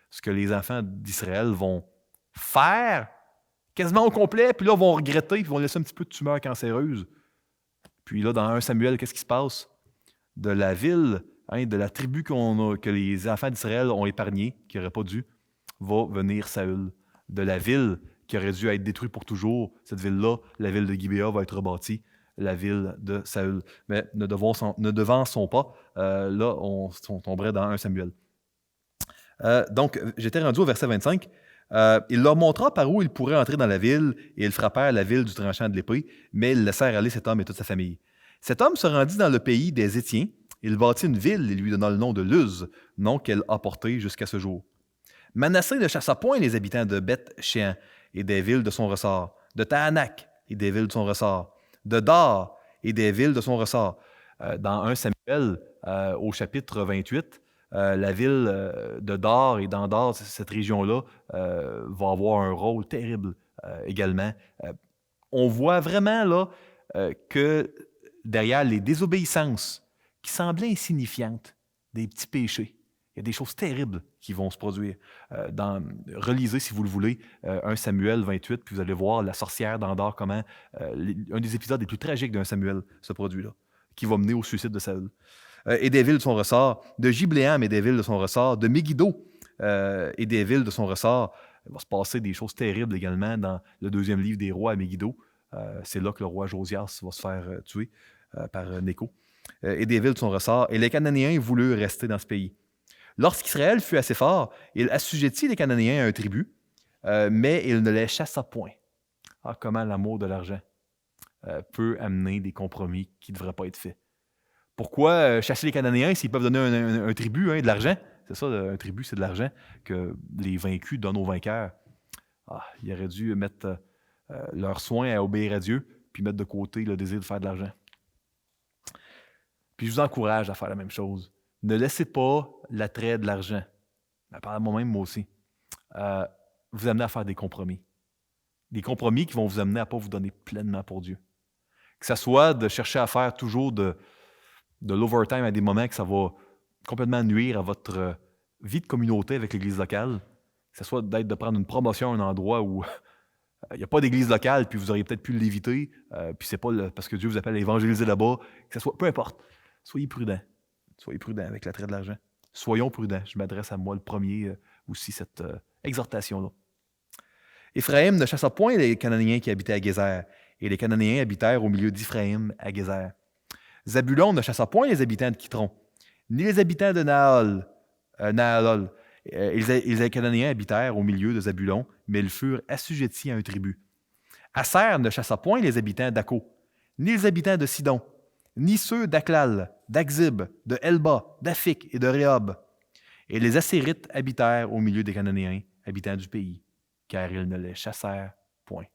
ce que les enfants d'Israël vont faire quasiment au complet, puis là, vont regretter, puis vont laisser un petit peu de tumeur cancéreuse. Puis là, dans 1 Samuel, qu'est-ce qui se passe? De la ville, de la tribu que les enfants d'Israël ont épargnée, qui n'aurait pas dû, va venir Saül. De la ville qui aurait dû être détruite pour toujours, cette ville-là, la ville de Gibéa, va être rebâtie, la ville de Saül. Mais ne devançons pas. Là, on tomberait dans 1 Samuel. Donc, j'étais rendu au verset 25. Il leur montra par où ils pourraient entrer dans la ville, et ils frappèrent la ville du tranchant de l'épée, mais ils laissèrent aller cet homme et toute sa famille. Cet homme se rendit dans le pays des Étiens. Il bâtit une ville et lui donna le nom de Luz, nom qu'elle a porté jusqu'à ce jour. Manassé ne chassa point les habitants de Beth-Shéan et des villes de son ressort, de Tahanak et des villes de son ressort, de Dar et des villes de son ressort. Dans 1 Samuel, au chapitre 28, la ville de Dar et d'Andar, cette région-là, va avoir un rôle terrible également. On voit vraiment là que derrière les désobéissances qui semblaient insignifiantes, des petits péchés, il y a des choses terribles qui vont se produire. Relisez, si vous le voulez, 1 Samuel 28, puis vous allez voir la sorcière d'Andor, comment un des épisodes les plus tragiques d'un Samuel se produit là, qui va mener au suicide de Saül. Et des villes de son ressort, de Gibléam et des villes de son ressort, de Megiddo et des villes de son ressort. Il va se passer des choses terribles également dans le deuxième livre des rois à Megiddo. C'est là que le roi Josias va se faire tuer par Nécho. Et des villes de son ressort. Et les Cananéens voulurent rester dans ce pays. Lorsqu'Israël fut assez fort, il assujettit les Cananéens à un tribut, mais il ne les chassa point. Ah, comment l'amour de l'argent peut amener des compromis qui ne devraient pas être faits. Pourquoi chasser les Cananéens s'ils peuvent donner un tribut, de l'argent? C'est ça, un tribut, c'est de l'argent que les vaincus donnent aux vainqueurs. Ah, ils auraient dû mettre leur soin à obéir à Dieu, puis mettre de côté le désir de faire de l'argent. Puis je vous encourage à faire la même chose. Ne laissez pas l'attrait de l'argent, par moi-même, moi aussi, vous amener à faire des compromis. Des compromis qui vont vous amener à ne pas vous donner pleinement pour Dieu. Que ce soit de chercher à faire toujours de l'overtime à des moments que ça va complètement nuire à votre vie de communauté avec l'Église locale. Que ce soit de prendre une promotion à un endroit où il n'y a pas d'église locale, puis vous auriez peut-être pu l'éviter, puis c'est pas parce que Dieu vous appelle à évangéliser là-bas, que ce soit, peu importe. Soyez prudents. Soyez prudents avec l'attrait de l'argent. Soyons prudents. Je m'adresse à moi le premier aussi, cette exhortation-là. Éphraïm ne chassa point les Cananéens qui habitaient à Gézer, et les Cananéens habitèrent au milieu d'Éphraïm à Gézer. Zabulon ne chassa point les habitants de Kitron, ni les habitants de Nahalol. Les Cananéens habitèrent au milieu de Zabulon, mais ils furent assujettis à un tribut. Aser ne chassa point les habitants d'Akko, ni les habitants de Sidon, ni ceux d'Aklal, d'Akzib, de Elba, d'Afik et de Rehob. Et les Assérites habitèrent au milieu des Cananéens, habitants du pays, car ils ne les chassèrent point.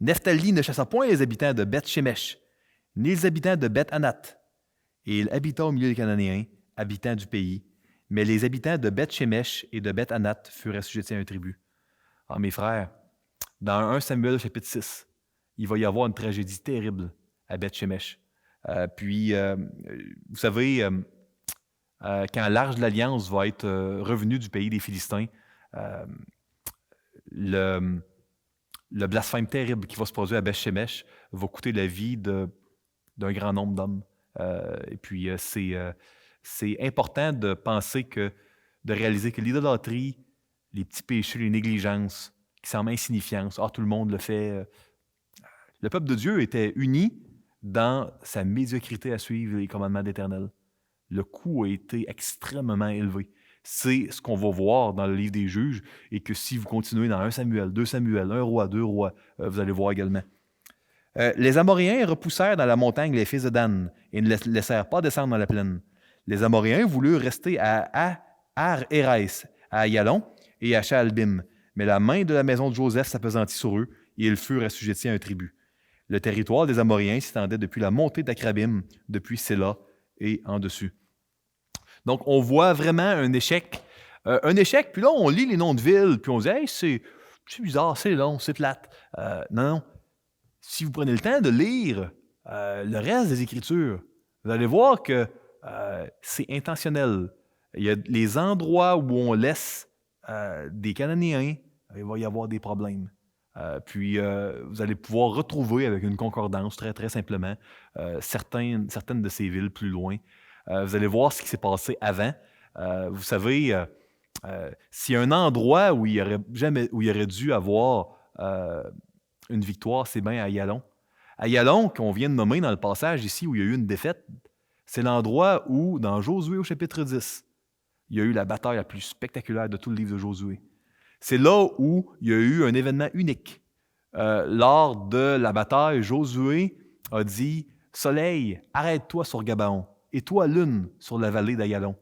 Nephtali ne chassa point les habitants de Beth-Shemesh, ni les habitants de Beth-Anath. Et il habita au milieu des Cananéens, habitants du pays, mais les habitants de Beth-Shemesh et de Beth-Anath furent assujettis à un tribut. Ah, mes frères, dans 1 Samuel chapitre 6, il va y avoir une tragédie terrible à Beth-Shemesh. Vous savez, quand l'Arche de l'Alliance va être revenue du pays des Philistins, Le blasphème terrible qui va se produire à Beth-Shemesh va coûter la vie d'un grand nombre d'hommes. Et puis, c'est important de penser de réaliser que l'idolâtrie, les petits péchés, les négligences, qui semblent insignifiants, tout le monde le fait. Le peuple de Dieu était uni dans sa médiocrité à suivre les commandements d'Éternel. Le coût a été extrêmement élevé. C'est ce qu'on va voir dans le livre des Juges et que si vous continuez dans 1 Samuel, 2 Samuel, 1 roi, 2 rois, vous allez voir également. Les Amoréens repoussèrent dans la montagne les fils de Dan et ne les laissèrent pas descendre dans la plaine. Les Amoréens voulurent rester à Ar-Hérès, à Ayalon et à Shaalbim, mais la main de la maison de Joseph s'appesantit sur eux et ils furent assujettis à un tribut. Le territoire des Amoréens s'étendait depuis la montée d'Akrabim, depuis Séla et en dessus. Donc, on voit vraiment un échec. Puis là, on lit les noms de villes, puis on dit « Hey, c'est bizarre, c'est long, c'est plate. » Non. Si vous prenez le temps de lire le reste des Écritures, vous allez voir que c'est intentionnel. Il y a les endroits où on laisse des Cananéens, il va y avoir des problèmes. Puis, vous allez pouvoir retrouver avec une concordance, très, très simplement, certaines de ces villes plus loin. Vous allez voir ce qui s'est passé avant. Vous savez, s'il y a un endroit où il aurait dû avoir une victoire, c'est bien à Ayalon. Ayalon, qu'on vient de nommer dans le passage ici où il y a eu une défaite, c'est l'endroit où, dans Josué au chapitre 10, il y a eu la bataille la plus spectaculaire de tout le livre de Josué. C'est là où il y a eu un événement unique. Lors de la bataille, Josué a dit « Soleil, arrête-toi sur Gabaon, et toi, lune, sur la vallée d'Ayalon. »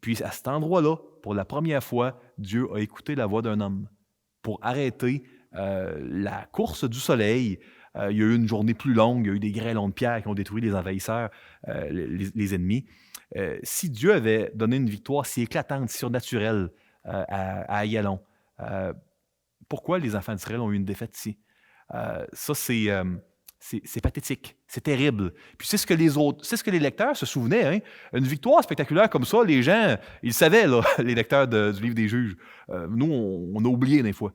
Puis à cet endroit-là, pour la première fois, Dieu a écouté la voix d'un homme pour arrêter la course du soleil. Il y a eu une journée plus longue, il y a eu des grêlons de pierre qui ont détruit les envahisseurs, les ennemis. Si Dieu avait donné une victoire si éclatante, si surnaturelle à Ayalon, pourquoi les enfants d'Israël ont eu une défaite ici? Ça, c'est pathétique, c'est terrible. Puis c'est ce que les lecteurs se souvenaient. Hein? Une victoire spectaculaire comme ça, les gens, ils savaient, là, les lecteurs du livre des Juges. Nous, on a oublié des fois.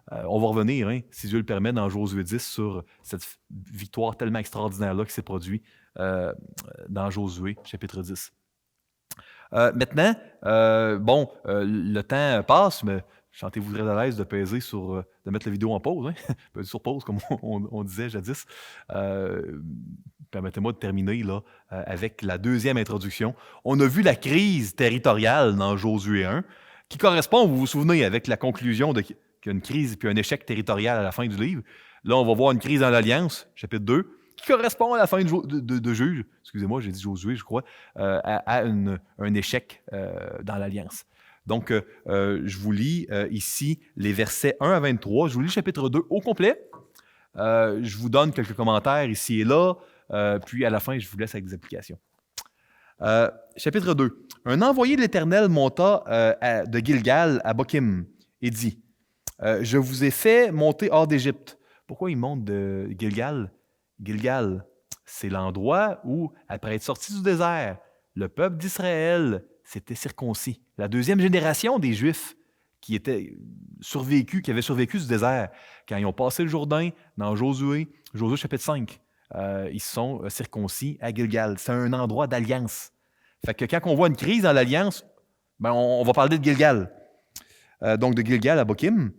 On va revenir, hein, si Dieu le permet, dans Josué 10 sur cette victoire tellement extraordinaire-là qui s'est produite dans Josué, chapitre 10. Maintenant, le temps passe, mais sentez-vous très à l'aise de peser de mettre la vidéo en pause, hein? Peser sur pause, comme on disait jadis. Permettez-moi de terminer là, avec la deuxième introduction. On a vu la crise territoriale dans Josué 1, qui correspond, vous vous souvenez, avec la conclusion qu'il y a une crise puis un échec territorial à la fin du livre. Là, on va voir une crise dans l'Alliance, chapitre 2, qui correspond à la fin de Juge, excusez-moi, j'ai dit Josué, je crois, à un échec dans l'Alliance. Donc, je vous lis ici les versets 1 à 23. Je vous lis le chapitre 2 au complet. Je vous donne quelques commentaires ici et là, puis à la fin, je vous laisse avec des applications. Chapitre 2. Un envoyé de l'Éternel monta de Gilgal à Bokim et dit « Je vous ai fait monter hors d'Égypte. » Pourquoi il monte de Gilgal? Gilgal, c'est l'endroit où, après être sorti du désert, le peuple d'Israël s'était circoncis. La deuxième génération des Juifs qui avaient survécu du désert, quand ils ont passé le Jourdain dans Josué chapitre 5, ils se sont circoncis à Gilgal. C'est un endroit d'alliance. Fait que quand on voit une crise dans l'alliance, on va parler de Gilgal. Donc de Gilgal à Bokim.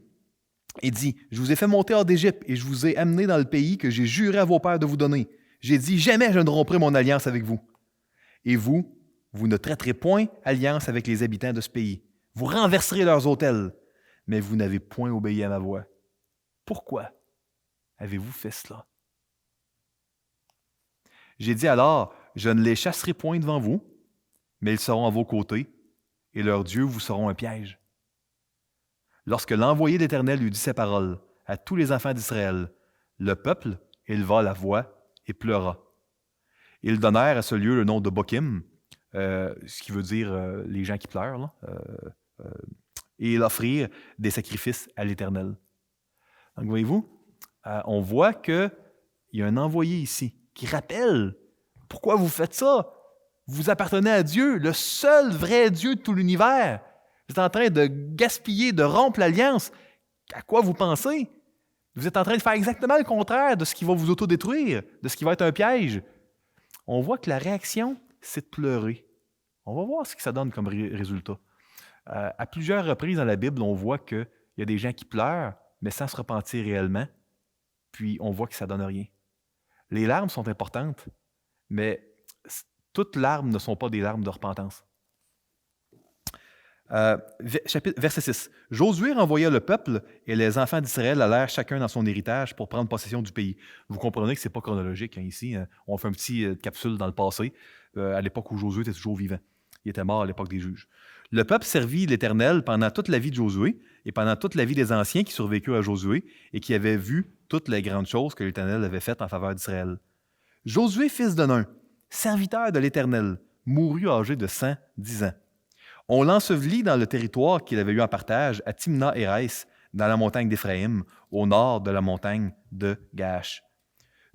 Il dit « Je vous ai fait monter hors d'Égypte et je vous ai amené dans le pays que j'ai juré à vos pères de vous donner. J'ai dit, jamais je ne romprai mon alliance avec vous. Et vous ne traiterez point alliance avec les habitants de ce pays. Vous renverserez leurs autels, mais vous n'avez point obéi à ma voix. Pourquoi avez-vous fait cela? J'ai dit alors, je ne les chasserai point devant vous, mais ils seront à vos côtés, et leurs dieux vous seront un piège. Lorsque l'envoyé d'Éternel lui dit ces paroles à tous les enfants d'Israël, le peuple éleva la voix et pleura. Ils donnèrent à ce lieu le nom de Bokim, ce qui veut dire les gens qui pleurent, là, et ils offrirent des sacrifices à l'Éternel. Donc, voyez-vous, on voit qu'il y a un envoyé ici qui rappelle pourquoi vous faites ça. Vous appartenez à Dieu, le seul vrai Dieu de tout l'univers. Vous êtes en train de gaspiller, de rompre l'alliance. À quoi vous pensez? Vous êtes en train de faire exactement le contraire de ce qui va vous autodétruire, de ce qui va être un piège. On voit que la réaction, c'est de pleurer. On va voir ce que ça donne comme résultat. À plusieurs reprises dans la Bible, on voit qu'il y a des gens qui pleurent, mais sans se repentir réellement, puis on voit que ça ne donne rien. Les larmes sont importantes, mais toutes larmes ne sont pas des larmes de repentance. Verset 6. Josué renvoya le peuple et les enfants d'Israël allèrent chacun dans son héritage pour prendre possession du pays. Vous comprenez que ce n'est pas chronologique ici. On fait un petit capsule dans le passé, à l'époque où Josué était toujours vivant. Il était mort à l'époque des juges. Le peuple servit l'Éternel pendant toute la vie de Josué et pendant toute la vie des anciens qui survécurent à Josué et qui avaient vu toutes les grandes choses que l'Éternel avait faites en faveur d'Israël. Josué, fils de Nun, serviteur de l'Éternel, mourut âgé de 110 ans. On l'ensevelit dans le territoire qu'il avait eu en partage à Timna-Hérès, dans la montagne d'Éphraïm, au nord de la montagne de Gaash.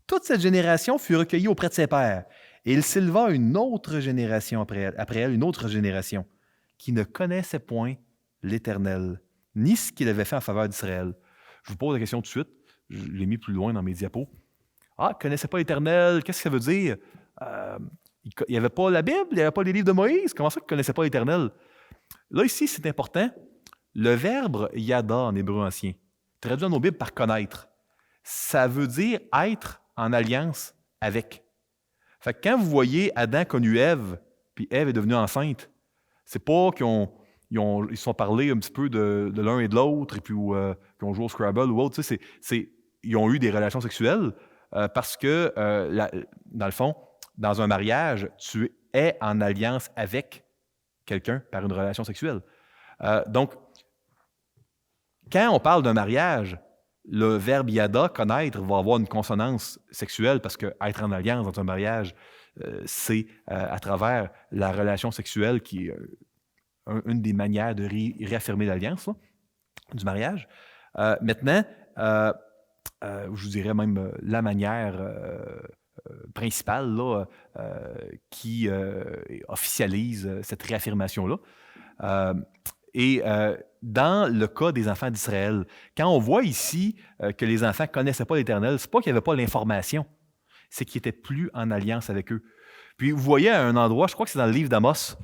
Toute cette génération fut recueillie auprès de ses pères, et il s'éleva une autre génération après elle, une autre génération, qui ne connaissait point l'Éternel, ni ce qu'il avait fait en faveur d'Israël. Je vous pose la question tout de suite, je l'ai mis plus loin dans mes diapos. Ah, il ne connaissait pas l'Éternel, qu'est-ce que ça veut dire? Il n'y avait pas la Bible, il n'y avait pas les livres de Moïse. Comment ça qu'il ne connaissait pas l'Éternel? Là, ici, c'est important. Le verbe « yada » en hébreu ancien, traduit dans nos Bibles par « connaître », ça veut dire être en alliance avec. Fait que quand vous voyez Adam connu Ève, puis Ève est devenue enceinte, c'est pas qu'ils se sont parlé un petit peu de l'un et de l'autre, et puis qu'ils ont joué au Scrabble ou autre. Ils ont eu des relations sexuelles parce que, dans le fond, dans un mariage, tu es en alliance avec quelqu'un par une relation sexuelle. Donc, quand on parle d'un mariage, le verbe yada, connaître, va avoir une consonance sexuelle parce que être en alliance dans un mariage, c'est à travers la relation sexuelle qui est une des manières de réaffirmer l'alliance du mariage. Maintenant, je vous dirais même la manière principale là, qui officialise cette réaffirmation-là. Dans le cas des enfants d'Israël, quand on voit ici que les enfants ne connaissaient pas l'Éternel, ce n'est pas qu'il n'y avait pas l'information, c'est qu'ils n'étaient plus en alliance avec eux. Puis vous voyez à un endroit, je crois que c'est dans le livre d'Amos,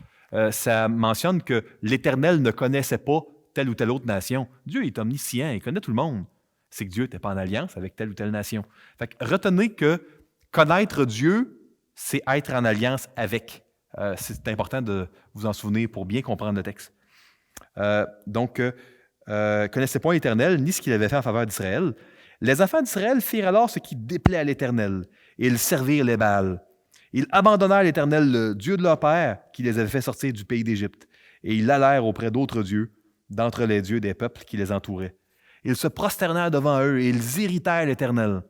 ça mentionne que l'Éternel ne connaissait pas telle ou telle autre nation. Dieu est omniscient, il connaît tout le monde. C'est que Dieu n'était pas en alliance avec telle ou telle nation. Fait que retenez que connaître Dieu, c'est être en alliance avec. C'est important de vous en souvenir pour bien comprendre le texte. Connaissait point l'Éternel, ni ce qu'il avait fait en faveur d'Israël. Les enfants d'Israël firent alors ce qui déplaît à l'Éternel, et ils servirent les Baals. Ils abandonnèrent l'Éternel, le Dieu de leur père, qui les avait fait sortir du pays d'Égypte, et ils allèrent auprès d'autres dieux, d'entre les dieux des peuples qui les entouraient. Ils se prosternèrent devant eux, et ils irritèrent l'Éternel.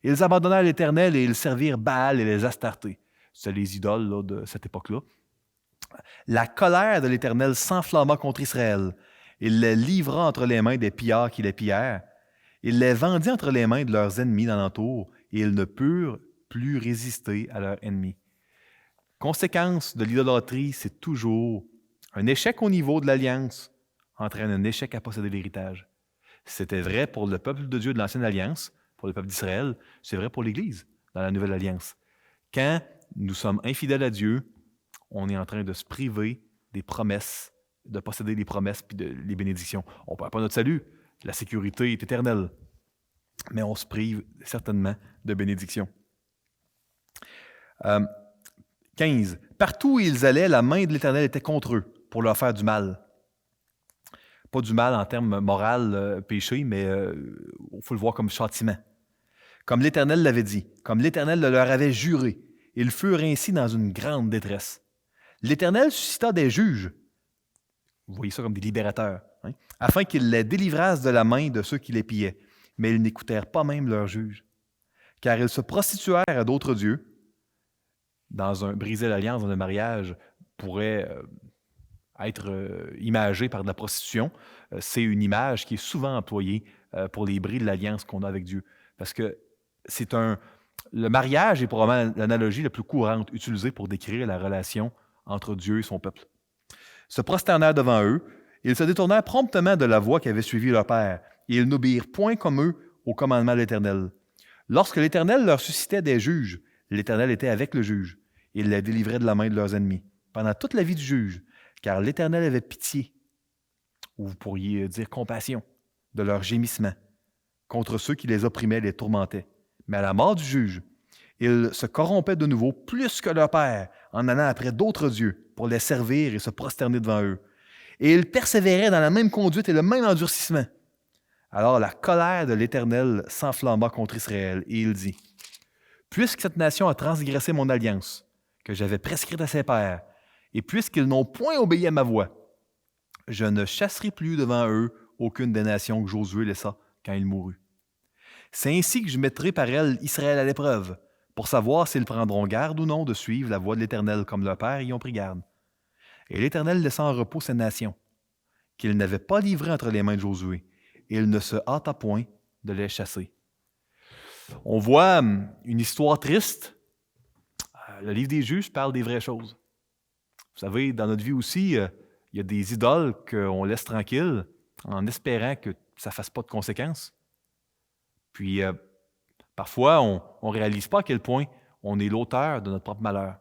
Ils abandonnèrent l'Éternel, et ils servirent Baal et les Astartés. C'est les idoles là, de cette époque-là. La colère de l'Éternel s'enflamma contre Israël. Il les livra entre les mains des pillards qui les pillèrent. Il les vendit entre les mains de leurs ennemis d'alentour, et ils ne purent plus résister à leurs ennemis. Conséquence de l'idolâtrie, c'est toujours un échec au niveau de l'alliance entraîne un échec à posséder l'héritage. C'était vrai pour le peuple de Dieu de l'Ancienne Alliance, pour le peuple d'Israël, c'est vrai pour l'Église dans la Nouvelle Alliance. Quand nous sommes infidèles à Dieu, on est en train de se priver des promesses, de posséder les promesses et les bénédictions. On ne perd pas notre salut. La sécurité est éternelle. Mais on se prive certainement de bénédictions. 15. Partout où ils allaient, la main de l'Éternel était contre eux pour leur faire du mal. Pas du mal en termes moral, péché, mais il faut le voir comme châtiment. Comme l'Éternel l'avait dit, comme l'Éternel le leur avait juré, ils furent ainsi dans une grande détresse. L'Éternel suscita des juges, vous voyez ça comme des libérateurs, afin qu'ils les délivrassent de la main de ceux qui les pillaient. Mais ils n'écoutèrent pas même leurs juges, car ils se prostituèrent à d'autres dieux. Briser l'alliance dans un mariage pourrait être imagé par de la prostitution. C'est une image qui est souvent employée pour les bris de l'alliance qu'on a avec Dieu. Parce que le mariage est probablement l'analogie la plus courante utilisée pour décrire la relation entre Dieu et son peuple. Se prosternèrent devant eux, ils se détournèrent promptement de la voie qu'avait suivie leur père, et ils n'obéirent point comme eux au commandement de l'Éternel. Lorsque l'Éternel leur suscitait des juges, l'Éternel était avec le juge. Il les délivrait de la main de leurs ennemis pendant toute la vie du juge, car l'Éternel avait pitié, ou vous pourriez dire compassion, de leurs gémissements contre ceux qui les opprimaient et les tourmentaient. Mais à la mort du juge, ils se corrompaient de nouveau plus que leur père en allant après d'autres dieux pour les servir et se prosterner devant eux. Et ils persévéraient dans la même conduite et le même endurcissement. Alors la colère de l'Éternel s'enflamma contre Israël et il dit, « Puisque cette nation a transgressé mon alliance, que j'avais prescrite à ses pères, et puisqu'ils n'ont point obéi à ma voix, je ne chasserai plus devant eux aucune des nations que Josué laissa quand il mourut. C'est ainsi que je mettrai par elles Israël à l'épreuve, pour savoir s'ils prendront garde ou non de suivre la voie de l'Éternel comme leurs pères y ont pris garde. Et l'Éternel laissa en repos ces nations, qu'il n'avait pas livrées entre les mains de Josué, et il ne se hâta point de les chasser. » On voit une histoire triste. Le livre des Juges parle des vraies choses. Vous savez, dans notre vie aussi, il y a des idoles qu'on laisse tranquilles en espérant que ça ne fasse pas de conséquences. Puis, parfois, on ne réalise pas à quel point on est l'auteur de notre propre malheur,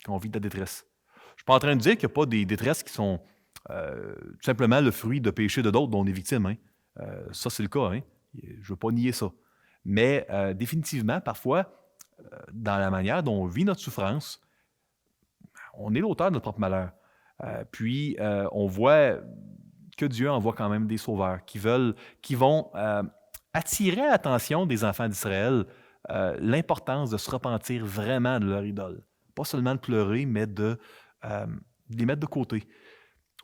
qu'on vit de la détresse. Je ne suis pas en train de dire qu'il n'y a pas des détresses qui sont tout simplement le fruit de péchés de d'autres dont on est victime. Hein. Ça, c'est le cas. Hein. Je ne veux pas nier ça. Mais définitivement, parfois, dans la manière dont on vit notre souffrance, on est l'auteur de notre propre malheur. Puis, on voit que Dieu envoie quand même des sauveurs qui vont attirer à l'attention des enfants d'Israël l'importance de se repentir vraiment de leur idole. Pas seulement de pleurer, mais de les mettre de côté.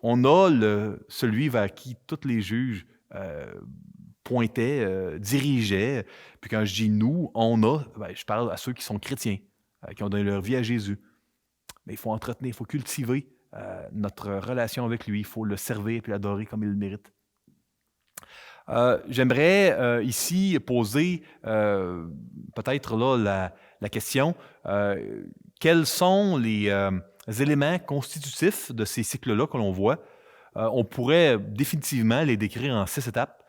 On a celui vers qui tous les juges pointaient, dirigeaient. Puis quand je dis nous, on a, je parle à ceux qui sont chrétiens, qui ont donné leur vie à Jésus. Mais il faut entretenir, il faut cultiver notre relation avec lui. Il faut le servir et l'adorer comme il le mérite. J'aimerais ici poser peut-être là la question, quels sont les éléments constitutifs de ces cycles-là que l'on voit? On pourrait définitivement les décrire en 6 étapes.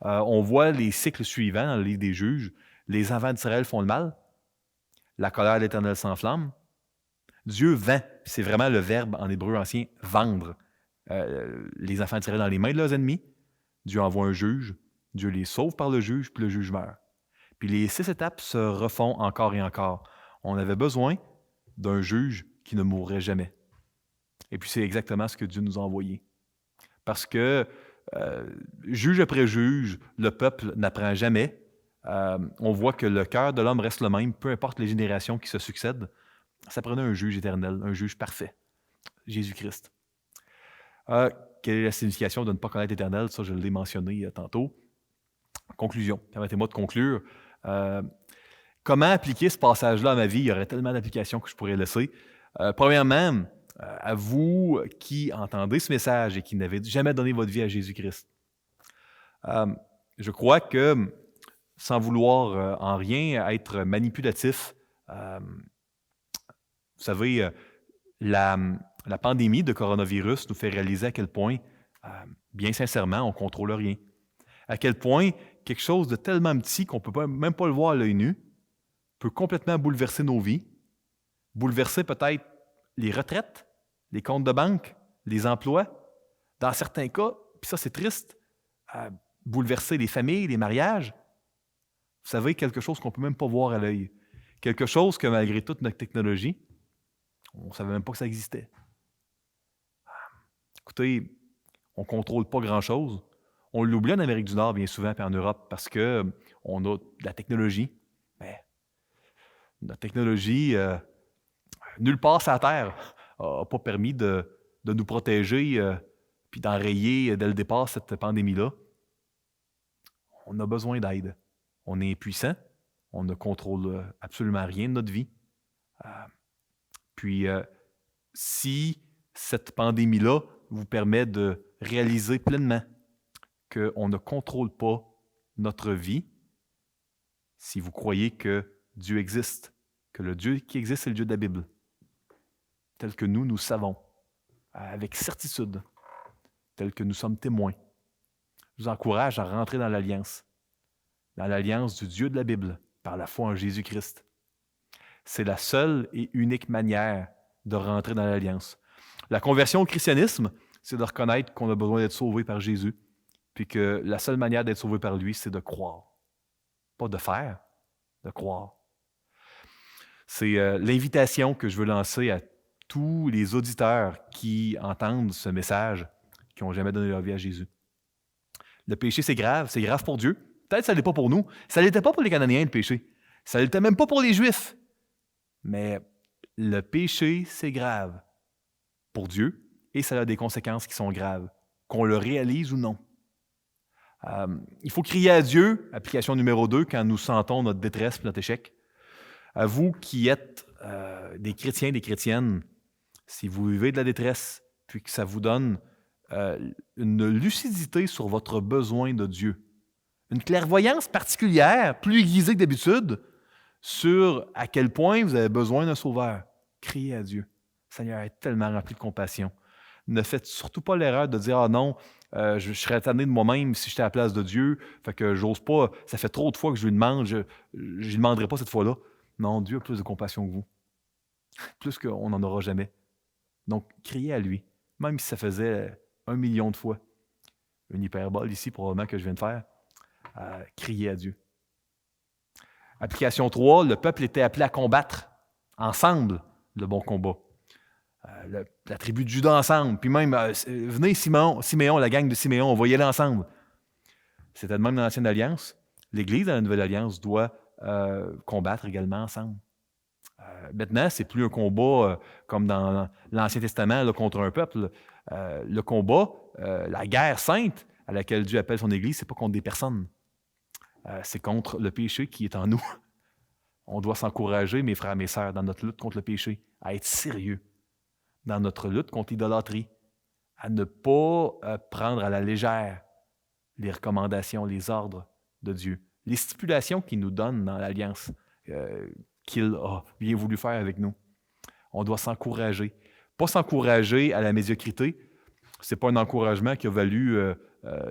On voit les cycles suivants dans le livre des Juges. Les enfants d'Israël font le mal. La colère de l'Éternel s'enflamme. Dieu vend, c'est vraiment le verbe en hébreu ancien, vendre les enfants d'Israël dans les mains de leurs ennemis. Dieu envoie un juge, Dieu les sauve par le juge, puis le juge meurt. Puis les 6 étapes se refont encore et encore. On avait besoin d'un juge qui ne mourrait jamais. Et puis c'est exactement ce que Dieu nous a envoyé. Parce que juge après juge, le peuple n'apprend jamais. On voit que le cœur de l'homme reste le même, peu importe les générations qui se succèdent. Ça prenait un juge éternel, un juge parfait, Jésus-Christ. Quelle est la signification de ne pas connaître l'Éternel? Ça, je l'ai mentionné tantôt. Conclusion. Permettez-moi de conclure. Comment appliquer ce passage-là à ma vie? Il y aurait tellement d'applications que je pourrais laisser. Premièrement, à vous qui entendez ce message et qui n'avez jamais donné votre vie à Jésus-Christ, je crois que, sans vouloir en rien être manipulatif, vous savez, la pandémie de coronavirus nous fait réaliser à quel point, bien sincèrement, on ne contrôle rien. À quel point quelque chose de tellement petit qu'on ne peut même pas le voir à l'œil nu peut complètement bouleverser nos vies, bouleverser peut-être les retraites, les comptes de banque, les emplois. Dans certains cas, puis ça c'est triste, bouleverser les familles, les mariages. Vous savez, quelque chose qu'on ne peut même pas voir à l'œil. Quelque chose que malgré toute notre technologie, on ne savait même pas que ça existait. Écoutez, on ne contrôle pas grand-chose. On l'oublie en Amérique du Nord bien souvent, puis en Europe, parce qu'on a de la technologie. Mais notre technologie, nulle part sur la Terre, n'a pas permis de nous protéger puis d'enrayer dès le départ cette pandémie-là. On a besoin d'aide. On est impuissant. On ne contrôle absolument rien de notre vie. Puis, si cette pandémie-là vous permet de réaliser pleinement qu'on ne contrôle pas notre vie, si vous croyez que Dieu existe, que le Dieu qui existe, c'est le Dieu de la Bible, tel que nous savons, avec certitude, tel que nous sommes témoins, je vous encourage à rentrer dans l'Alliance. dans l'alliance du Dieu de la Bible, par la foi en Jésus-Christ. C'est la seule et unique manière de rentrer dans l'alliance. La conversion au christianisme, c'est de reconnaître qu'on a besoin d'être sauvé par Jésus, puis que la seule manière d'être sauvé par lui, c'est de croire. Pas de faire, de croire. C'est l'invitation que je veux lancer à tous les auditeurs qui entendent ce message, qui n'ont jamais donné leur vie à Jésus. Le péché, c'est grave pour Dieu. Peut-être que ça ne l'est pas pour nous. Ça ne l'était pas pour les Cananéens, le péché. Ça ne l'était même pas pour les Juifs. Mais le péché, c'est grave pour Dieu et ça a des conséquences qui sont graves, qu'on le réalise ou non. Il faut crier à Dieu, application numéro 2, quand nous sentons notre détresse et notre échec. À vous qui êtes des chrétiens, des chrétiennes, si vous vivez de la détresse, puis que ça vous donne une lucidité sur votre besoin de Dieu, une clairvoyance particulière, plus aiguisée que d'habitude, sur à quel point vous avez besoin d'un sauveur, criez à Dieu. Le Seigneur est tellement rempli de compassion. Ne faites surtout pas l'erreur de dire « Ah non, je serais tanné de moi-même si j'étais à la place de Dieu, fait que j'ose pas, ça fait trop de fois que je lui demande, je ne lui demanderai pas cette fois-là. » Non, Dieu a plus de compassion que vous, plus qu'on n'en aura jamais. Donc, criez à lui, même si ça faisait 1 million de fois. Une hyperbole ici, probablement, que je viens de faire. Criez à Dieu. Application 3, le peuple était appelé à combattre ensemble le bon combat. La tribu de Juda ensemble, puis même, venez Siméon, la gang de Siméon, on va y aller ensemble. C'était de même dans l'Ancienne Alliance. L'Église, dans la Nouvelle Alliance, doit combattre également ensemble. Maintenant, ce n'est plus un combat comme dans l'Ancien Testament là, contre un peuple. Le combat, la guerre sainte à laquelle Dieu appelle son Église, ce n'est pas contre des personnes. C'est contre le péché qui est en nous. On doit s'encourager, mes frères et mes sœurs, dans notre lutte contre le péché, à être sérieux dans notre lutte contre l'idolâtrie, à ne pas prendre à la légère les recommandations, les ordres de Dieu, les stipulations qu'il nous donne dans l'alliance qu'il a bien voulu faire avec nous. On doit s'encourager. Pas s'encourager à la médiocrité. Ce n'est pas un encouragement qui a valu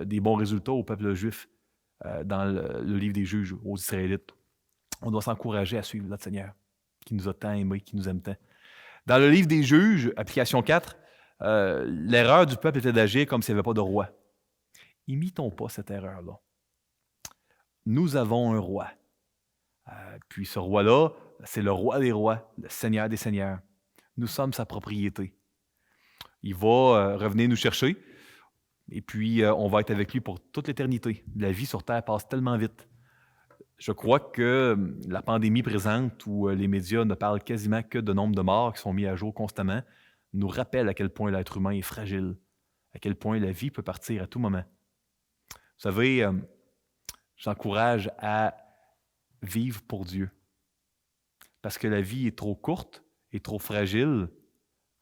des bons résultats au peuple juif dans le livre des Juges, aux Israélites. On doit s'encourager à suivre notre Seigneur, qui nous a tant aimés, qui nous aime tant. Dans le livre des Juges, application 4, l'erreur du peuple était d'agir comme s'il n'y avait pas de roi. Imitons pas cette erreur-là. Nous avons un roi. Puis ce roi-là, c'est le roi des rois, le Seigneur des seigneurs. Nous sommes sa propriété. Il va revenir nous chercher et puis on va être avec lui pour toute l'éternité. La vie sur Terre passe tellement vite. Je crois que la pandémie présente, où les médias ne parlent quasiment que de nombre de morts qui sont mis à jour constamment, nous rappelle à quel point l'être humain est fragile, à quel point la vie peut partir à tout moment. Vous savez, j'encourage à vivre pour Dieu. Parce que la vie est trop courte et trop fragile,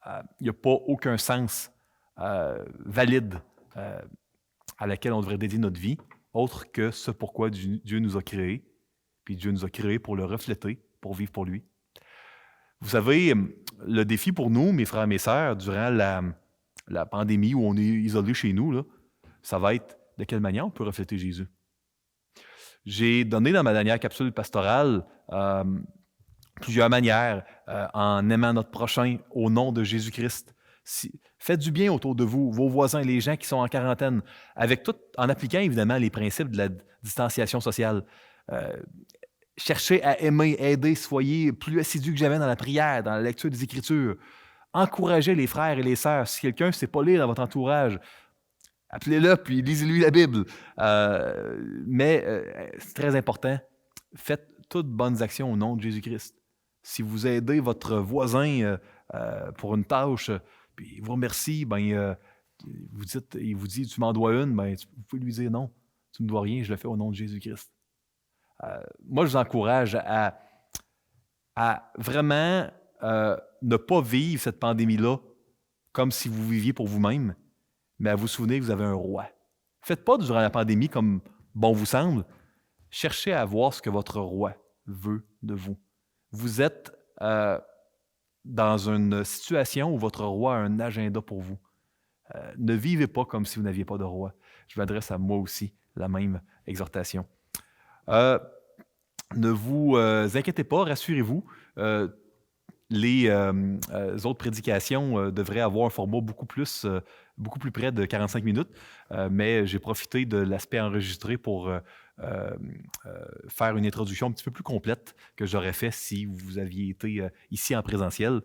il n'y a pas aucun sens valide à laquelle on devrait dédier notre vie, autre que ce pourquoi Dieu nous a créés, puis Dieu nous a créés pour le refléter, pour vivre pour lui. Vous savez, le défi pour nous, mes frères et mes sœurs, durant la pandémie où on est isolés chez nous, là, ça va être de quelle manière on peut refléter Jésus. J'ai donné dans ma dernière capsule pastorale plusieurs manières en aimant notre prochain au nom de Jésus-Christ. Faites du bien autour de vous, vos voisins, les gens qui sont en quarantaine, en appliquant évidemment les principes de la distanciation sociale. Cherchez à aimer, aider, soyez plus assidus que jamais dans la prière, dans la lecture des Écritures. Encouragez les frères et les sœurs. Si quelqu'un ne sait pas lire dans votre entourage, appelez-le puis lisez-lui la Bible. Mais c'est très important, faites toutes bonnes actions au nom de Jésus-Christ. Si vous aidez votre voisin pour une tâche, puis il vous remercie, il vous dit « tu m'en dois une », vous pouvez lui dire « non, tu ne me dois rien, je le fais au nom de Jésus-Christ ». Moi, je vous encourage à vraiment ne pas vivre cette pandémie-là comme si vous viviez pour vous-même, mais à vous souvenir que vous avez un roi. Faites pas durant la pandémie comme bon vous semble. Cherchez à voir ce que votre roi veut de vous. Vous êtes dans une situation où votre roi a un agenda pour vous. Ne vivez pas comme si vous n'aviez pas de roi. Je m'adresse à moi aussi, la même exhortation. Heu, ne vous, inquiétez pas, rassurez-vous, les, autres prédications, devraient avoir un format beaucoup plus près de 45 minutes, mais j'ai profité de l'aspect enregistré pour, faire une introduction un petit peu plus complète que j'aurais fait si vous aviez été, ici en présentiel.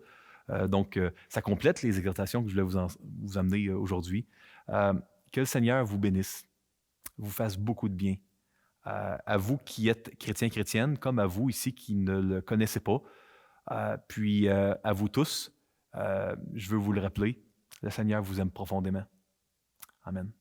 Ça complète les exhortations que je voulais vous amener, aujourd'hui. Que le Seigneur vous bénisse, vous fasse beaucoup de bien. À vous qui êtes chrétiens, chrétiennes, comme à vous ici qui ne le connaissez pas. À vous tous, je veux vous le rappeler, le Seigneur vous aime profondément. Amen.